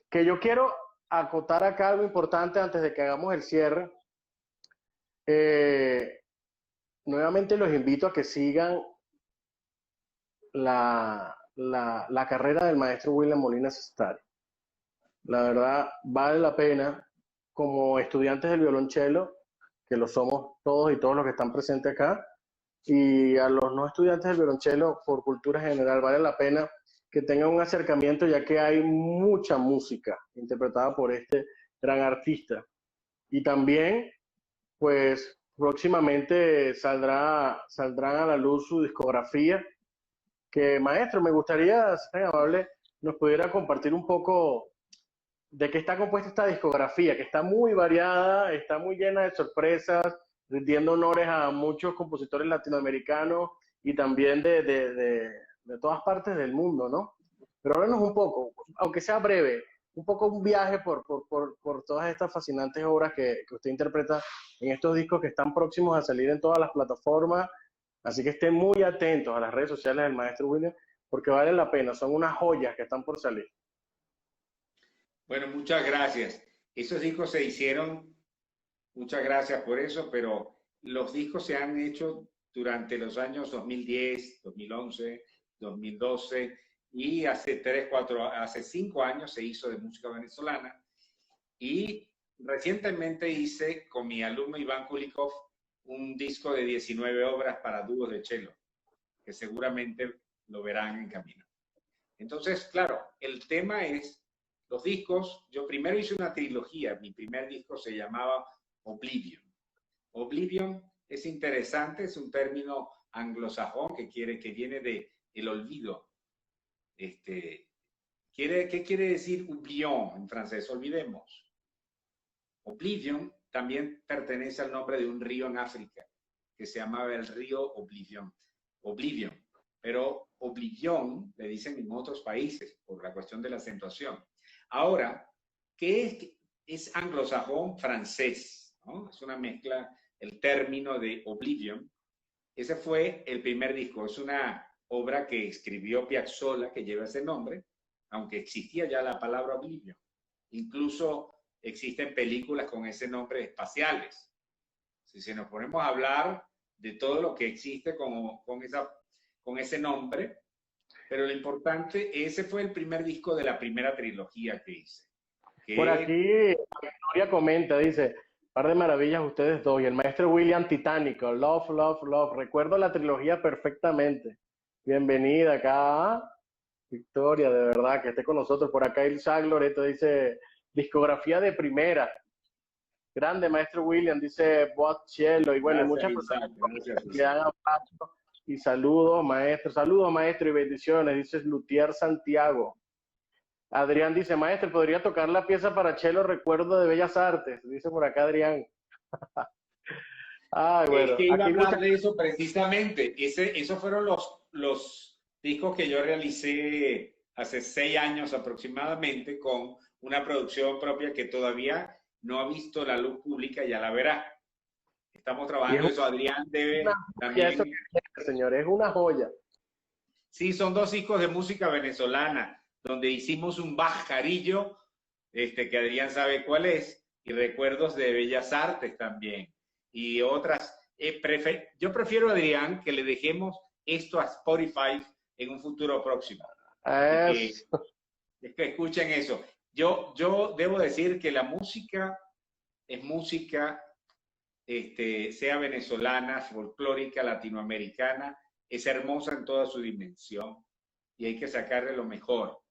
Que yo quiero acotar acá algo importante antes de que hagamos el cierre. Eh, Nuevamente los invito a que sigan la carrera del maestro William Molina Sestari. La verdad, vale la pena como estudiantes del violonchelo, que lo somos todos y todos los que están presentes acá, y a los no estudiantes del violonchelo, por cultura general, vale la pena que tengan un acercamiento, ya que hay mucha música interpretada por este gran artista. Y también, pues, próximamente saldrán a la luz su discografía, que maestro, me gustaría, si tan amable, nos pudiera compartir un poco de qué está compuesta esta discografía, que está muy variada, está muy llena de sorpresas, rindiendo honores a muchos compositores latinoamericanos y también de todas partes del mundo, ¿no? Pero háblanos un poco, aunque sea breve, un poco un viaje por todas estas fascinantes obras que usted interpreta en estos discos que están próximos a salir en todas las plataformas. Así que estén muy atentos a las redes sociales del maestro William, porque vale la pena, son unas joyas que están por salir. Bueno, muchas gracias. Esos discos se hicieron, muchas gracias por eso, pero los discos se han hecho durante los años 2010, 2011, 2012 y hace 3, 4, hace 5 años se hizo de música venezolana y recientemente hice con mi alumno Iván Kulikov un disco de 19 obras para dúos de cello, que seguramente lo verán en camino. Entonces, claro, el tema es los discos. Yo primero hice una trilogía. Mi primer disco se llamaba Oblivion. Oblivion es interesante, es un término anglosajón que viene de el olvido. ¿Qué quiere decir oublion en francés? Olvidemos. Oblivion también pertenece al nombre de un río en África que se llamaba el río Oblivion. Oblivion. Pero Oblivion le dicen en otros países por la cuestión de la acentuación. Ahora, ¿qué es anglosajón francés? ¿No? Es una mezcla, el término de Oblivion. Ese fue el primer disco. Es una obra que escribió Piazzolla, que lleva ese nombre, aunque existía ya la palabra Oblivion. Incluso existen películas con ese nombre espaciales. Si nos ponemos a hablar de todo lo que existe con ese nombre, pero lo importante, ese fue el primer disco de la primera trilogía que hice. Por aquí, Victoria comenta, dice, par de maravillas ustedes dos, y el maestro William Titánico, love, love, love, recuerdo la trilogía perfectamente. Bienvenida acá, Victoria, de verdad, que esté con nosotros. Por acá Ilsa Loreto dice, discografía de primera, grande maestro William, dice Bocello, y bueno, y muchas personas que dan abrazos y saludos maestro y bendiciones, dice Lutier Santiago. Adrián dice, maestro, ¿podría tocar la pieza para cello Recuerdo de Bellas Artes? Dice por acá Adrián. Ay, bueno, es que iba a hablar de eso precisamente. Esos fueron los discos que yo realicé hace 6 años aproximadamente con una producción propia que todavía no ha visto la luz pública, ya la verá. Estamos trabajando eso. Adrián debe también. Eso, señor, es una joya. Sí, son 2 discos de música venezolana, donde hicimos un bajarillo, que Adrián sabe cuál es, y recuerdos de Bellas Artes también, y otras. Yo prefiero, Adrián, que le dejemos esto a Spotify en un futuro próximo. Que escuchen eso. Yo debo decir que la música es música, sea venezolana, folclórica, latinoamericana, es hermosa en toda su dimensión y hay que sacarle lo mejor.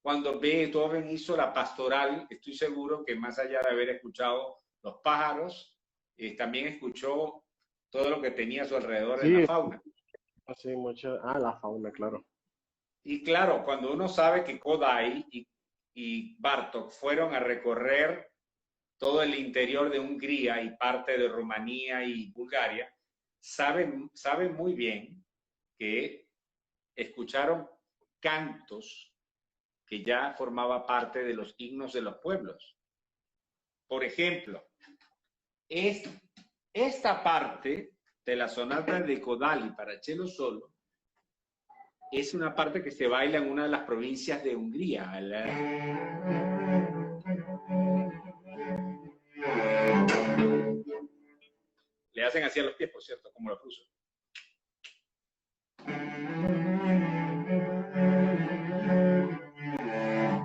cuando Beethoven hizo la pastoral, estoy seguro que más allá de haber escuchado los pájaros, también escuchó todo lo que tenía a su alrededor en la Sí, fauna. sí, mucho. Ah, la fauna, claro. Y claro, cuando uno sabe que Kodály y Bartók fueron a recorrer todo el interior de Hungría y parte de Rumanía y Bulgaria, saben muy bien que escucharon cantos que ya formaba parte de los himnos de los pueblos. Por ejemplo, esta parte de la sonata de Kodály para cello solo es una parte que se baila en una de las provincias de Hungría. Le hacen así a los pies, por cierto, como los rusos.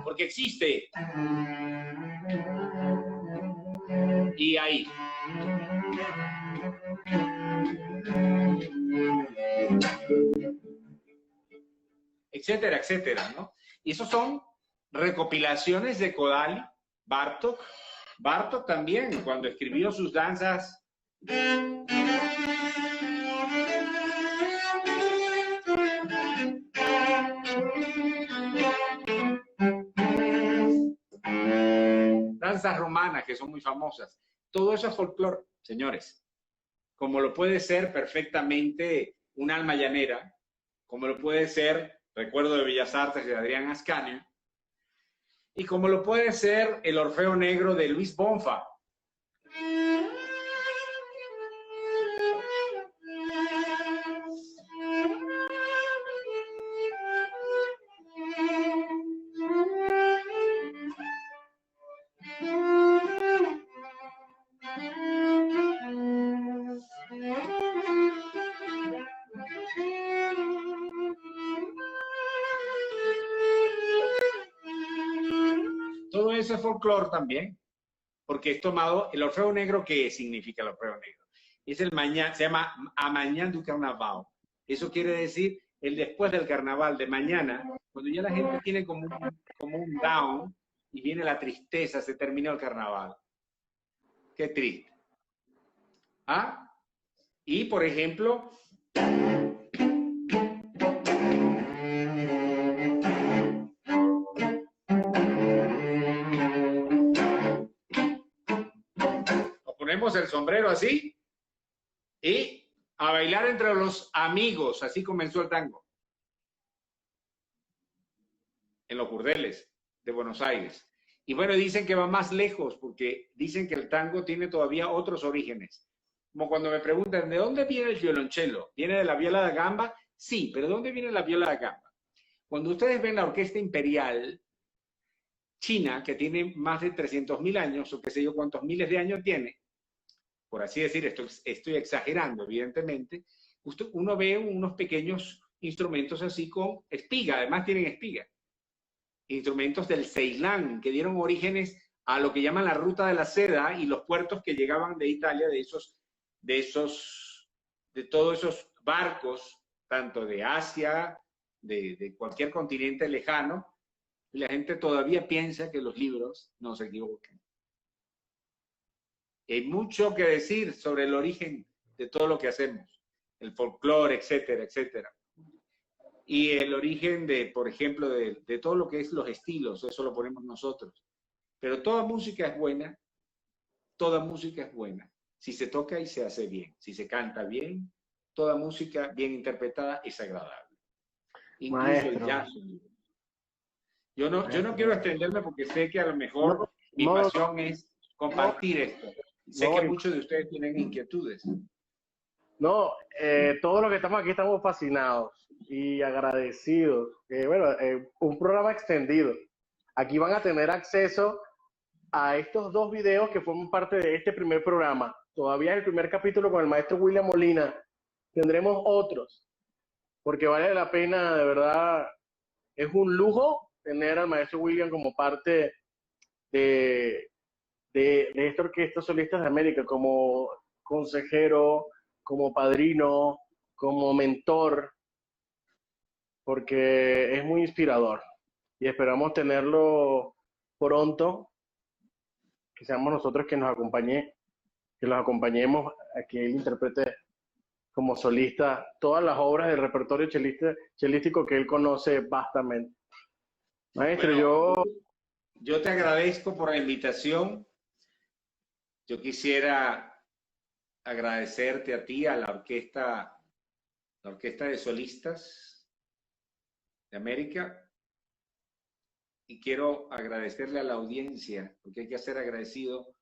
Porque existe. Y ahí. Etcétera, etcétera, ¿no? Y esos son recopilaciones de Kodály, Bartók. Bartók también, cuando escribió sus danzas. Danzas romanas que son muy famosas. Todo eso es folclore, señores. Como lo puede ser perfectamente un alma llanera, como lo puede ser Recuerdo de Bellas Artes de Adrián Ascanio, y como lo puede ser el Orfeo Negro de Luis Bonfa. Todo eso es folclore también, porque es tomado el Orfeo Negro. ¿Qué significa el Orfeo Negro? Es el mañana, se llama Amañán du Carnaval. Eso quiere decir el después del carnaval, de mañana, cuando ya la gente tiene como un down y viene la tristeza, se terminó el carnaval. Qué triste. ¿Ah? Y, por ejemplo, nos ponemos el sombrero así y a bailar entre los amigos. Así comenzó el tango en los burdeles de Buenos Aires. Y bueno, dicen que va más lejos porque dicen que el tango tiene todavía otros orígenes. Como cuando me preguntan, ¿de dónde viene el violonchelo? ¿Viene de la viola da gamba? Sí, pero ¿de dónde viene la viola da gamba? Cuando ustedes ven la Orquesta Imperial China, que tiene más de 300.000 años, o qué sé yo cuántos miles de años tiene, por así decir, estoy exagerando, evidentemente, uno ve unos pequeños instrumentos así con espiga, además tienen espiga. Instrumentos del Ceilán, que dieron orígenes a lo que llaman la ruta de la seda y los puertos que llegaban de Italia, de todos esos barcos, tanto de Asia, de cualquier continente lejano, y la gente todavía piensa que los libros no se equivocan. Hay mucho que decir sobre el origen de todo lo que hacemos, el folclore, etcétera, etcétera. Y el origen de, por ejemplo, de todo lo que es los estilos, eso lo ponemos nosotros. Pero toda música es buena, si se toca y se hace bien, si se canta bien, toda música bien interpretada es agradable. Incluso Maestro. el jazz. Yo no quiero extenderme porque sé que a lo mejor mi no, pasión es compartir esto. Sé que muchos de ustedes tienen inquietudes. No, todos los que estamos aquí estamos fascinados y agradecidos. Bueno, un programa extendido. Aquí van a tener acceso a estos dos videos que forman parte de este primer programa. Todavía es el primer capítulo con el maestro William Molina. Tendremos otros, porque vale la pena, de verdad. Es un lujo tener al maestro William como parte de esta Orquesta Solistas de América, como consejero, como padrino, como mentor, porque es muy inspirador. y esperamos tenerlo pronto, que seamos nosotros que que los acompañemos a que él interprete como solista todas las obras del repertorio chelístico que él conoce vastamente. Maestro, Bueno, yo yo te agradezco por la invitación. Yo quisiera agradecerte a ti, a la Orquesta de Solistas de América, y quiero agradecerle a la audiencia, porque hay que ser agradecido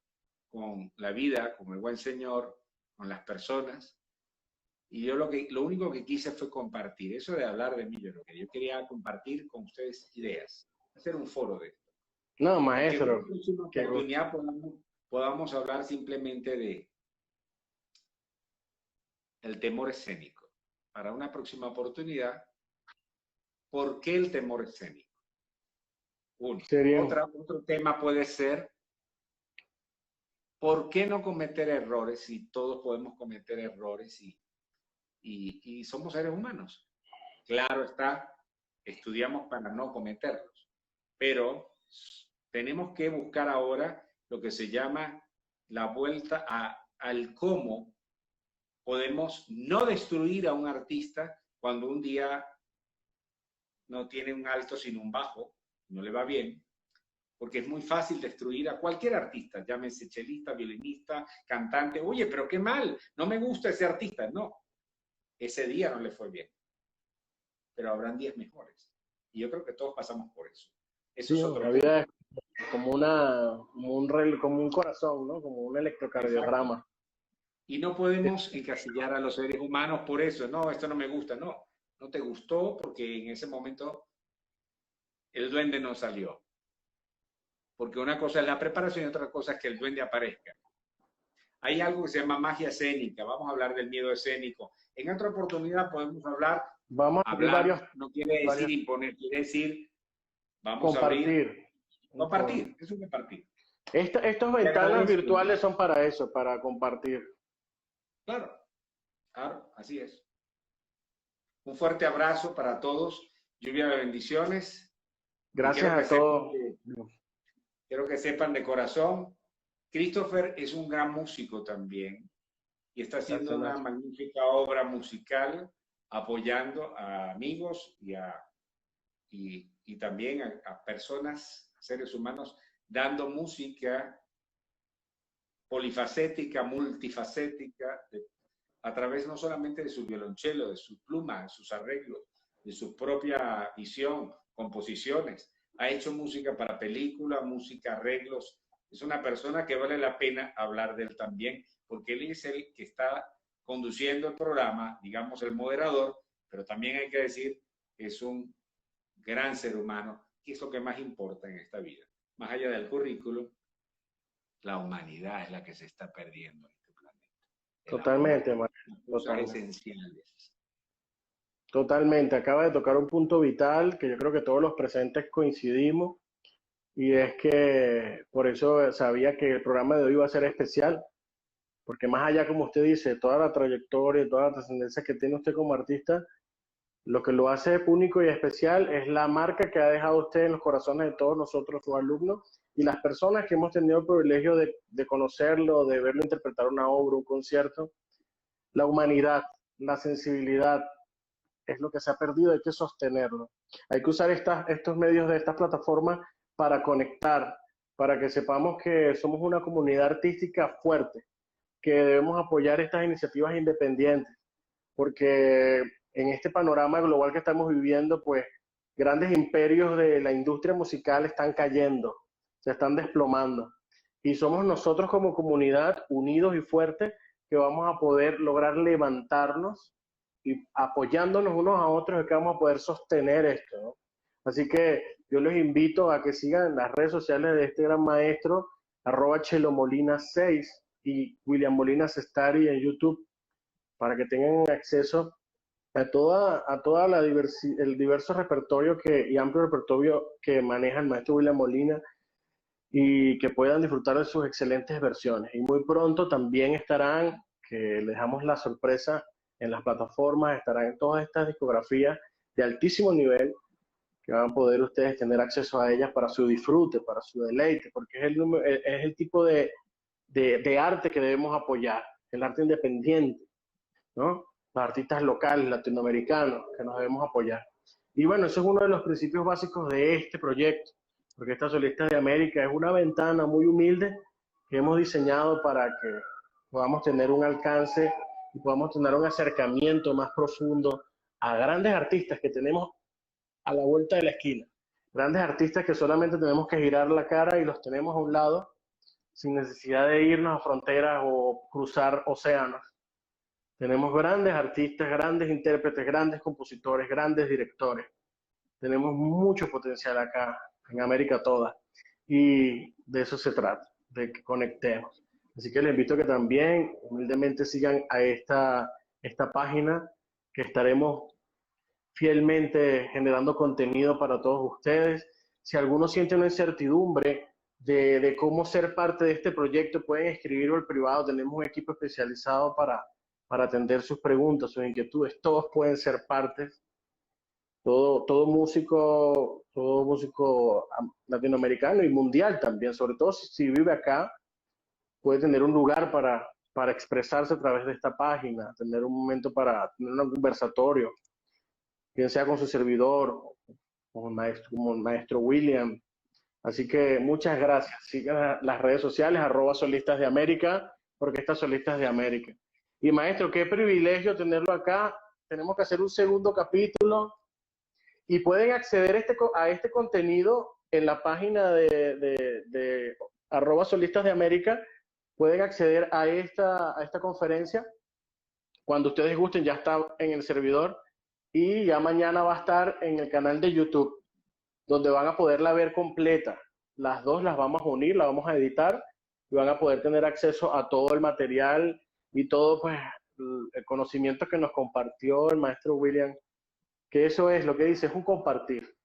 con la vida, con el buen Señor, con las personas. Y yo lo único que quise fue compartir. Eso de hablar de mí, yo quería compartir con ustedes ideas, hacer un foro de esto. no, Y que en una maestro, próxima qué gusto. oportunidad podamos hablar simplemente de el temor escénico. Para una próxima oportunidad, ¿por qué el temor escénico? Uno. Sería, Otro tema puede ser, ¿por qué no cometer errores si todos podemos cometer errores y somos seres humanos? Claro está, estudiamos para no cometerlos, pero tenemos que buscar ahora lo que se llama la vuelta al cómo podemos no destruir a un artista cuando un día no tiene un alto sino un bajo, no le va bien, porque es muy fácil destruir a cualquier artista, llámese chelista, violinista, cantante. Oye, pero qué mal, no me gusta ese artista. No, ese día no le fue bien, pero habrán días mejores. Y yo creo que todos pasamos por eso. Eso sí, es la otro tema. vida es como un corazón, ¿no? Como un Exacto. electrocardiograma. Y no podemos encasillar a los seres humanos por eso. No, esto no me gusta. No, no te gustó porque en ese momento el duende no salió. Porque una cosa es la preparación y otra cosa es que el duende aparezca. Hay algo que se llama magia escénica. Vamos a hablar del miedo escénico. En otra oportunidad podemos hablar. Vamos a abrir Hablar no quiere decir varios, imponer, quiere decir vamos a abrir, compartir. compartir. Es un compartir. Estas Te ventanas agradezco. virtuales son para eso, para compartir. Claro, claro, así es. Un fuerte abrazo para todos. Lluvia de bendiciones. Y Gracias a todos. quiero que sepan de corazón, Christopher es un gran músico también y está haciendo Gracias, una Nacho. magnífica obra musical apoyando a amigos y también a personas, a seres humanos, dando música polifacética, multifacética, a través no solamente de su violonchelo, de su pluma, de sus arreglos, de su propia visión, composiciones. Ha hecho música para películas, música, arreglos. Es una persona que vale la pena hablar de él también, porque él es el que está conduciendo el programa, digamos el moderador, pero también hay que decir que es un gran ser humano, que es lo que más importa en esta vida. Más allá del currículum, la humanidad es la que se está perdiendo en este planeta. El Totalmente, amor, Mario. cosas Totalmente. esenciales. Totalmente. Acaba de tocar un punto vital que yo creo que todos los presentes coincidimos y es que por eso sabía que el programa de hoy iba a ser especial, porque más allá, como usted dice, toda la trayectoria, toda la trascendencia que tiene usted como artista, lo que lo hace único y especial es la marca que ha dejado usted en los corazones de todos nosotros, sus alumnos, y las personas que hemos tenido el privilegio de conocerlo, de verlo interpretar una obra, un concierto. La humanidad, la sensibilidad, es lo que se ha perdido, hay que sostenerlo. Hay que usar estos medios de estas plataformas para conectar, para que sepamos que somos una comunidad artística fuerte, que debemos apoyar estas iniciativas independientes, porque en este panorama global que estamos viviendo, pues grandes imperios de la industria musical están cayendo, se están desplomando. Y somos nosotros como comunidad unidos y fuertes que vamos a poder lograr levantarnos y apoyándonos unos a otros es que vamos a poder sostener esto, ¿no? Así que yo les invito a que sigan las redes sociales de este gran maestro, @chelomolina6 y William Molinas Study en YouTube, para que tengan acceso a toda el diverso repertorio y amplio repertorio que maneja el maestro William Molina y que puedan disfrutar de sus excelentes versiones. Y muy pronto también estarán, que les dejamos la sorpresa, en las plataformas, estarán en todas estas discografías de altísimo nivel que van a poder ustedes tener acceso a ellas para su disfrute, para su deleite, porque es el tipo de arte que debemos apoyar, el arte independiente, ¿no? Los artistas locales, latinoamericanos, que nos debemos apoyar. Y bueno, eso es uno de los principios básicos de este proyecto, porque esta Solistas de América es una ventana muy humilde que hemos diseñado para que podamos tener un alcance y podamos tener un acercamiento más profundo a grandes artistas que tenemos a la vuelta de la esquina. Grandes artistas que solamente tenemos que girar la cara y los tenemos a un lado sin necesidad de irnos a fronteras o cruzar océanos. Tenemos grandes artistas, grandes intérpretes, grandes compositores, grandes directores. Tenemos mucho potencial acá, en América toda. Y de eso se trata, de que conectemos. Así que les invito a que también humildemente sigan a esta página, que estaremos fielmente generando contenido para todos ustedes. Si alguno siente una incertidumbre de cómo ser parte de este proyecto, pueden escribirlo al privado. Tenemos un equipo especializado para atender sus preguntas, sus inquietudes. Todos pueden ser partes. Todo músico latinoamericano y mundial también, sobre todo si vive acá, puede tener un lugar para expresarse a través de esta página, tener un momento para tener un conversatorio, bien sea con su servidor, como el maestro William. Así que muchas gracias. Sigan las redes sociales, @solistas de América, porque estas Solistas de América. Y maestro, qué privilegio tenerlo acá. Tenemos que hacer un segundo capítulo y pueden acceder a este contenido en la página de @solistas de América. Pueden acceder a esta conferencia cuando ustedes gusten, ya está en el servidor y ya mañana va a estar en el canal de YouTube, donde van a poderla ver completa. Las dos las vamos a unir, las vamos a editar y van a poder tener acceso a todo el material y todo pues el conocimiento que nos compartió el maestro William, que eso es lo que dice, es un compartir,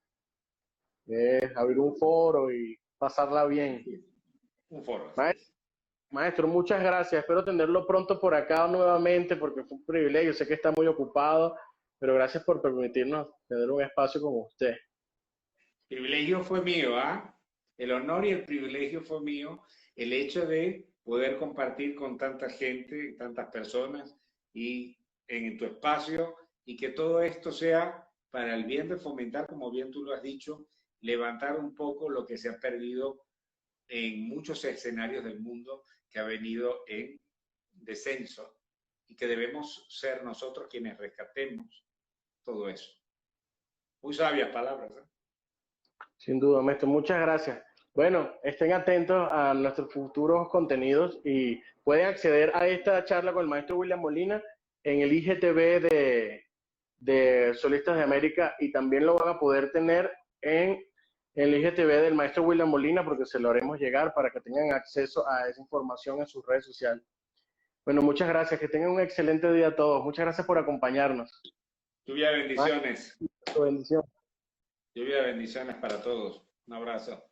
es abrir un foro y pasarla bien. Un foro. Maestro, muchas gracias. Espero tenerlo pronto por acá nuevamente porque fue un privilegio. Sé que está muy ocupado, pero gracias por permitirnos tener un espacio con usted. El privilegio fue mío, ¿ah? El honor y el privilegio fue mío. El hecho de poder compartir con tanta gente, tantas personas y en tu espacio y que todo esto sea para el bien de fomentar, como bien tú lo has dicho, levantar un poco lo que se ha perdido en muchos escenarios del mundo que ha venido en descenso y que debemos ser nosotros quienes rescatemos todo eso. Muy sabias palabras, ¿eh? Sin duda, maestro. Muchas gracias. Bueno, estén atentos a nuestros futuros contenidos y pueden acceder a esta charla con el maestro William Molina en el IGTV de Solistas de América y también lo van a poder tener en el IGTV del maestro William Molina porque se lo haremos llegar para que tengan acceso a esa información en sus redes sociales. Bueno, muchas gracias. Que tengan un excelente día a todos. Muchas gracias por acompañarnos. Lluvia de bendiciones. Bendiciones. Lluvia de bendiciones para todos. Un abrazo.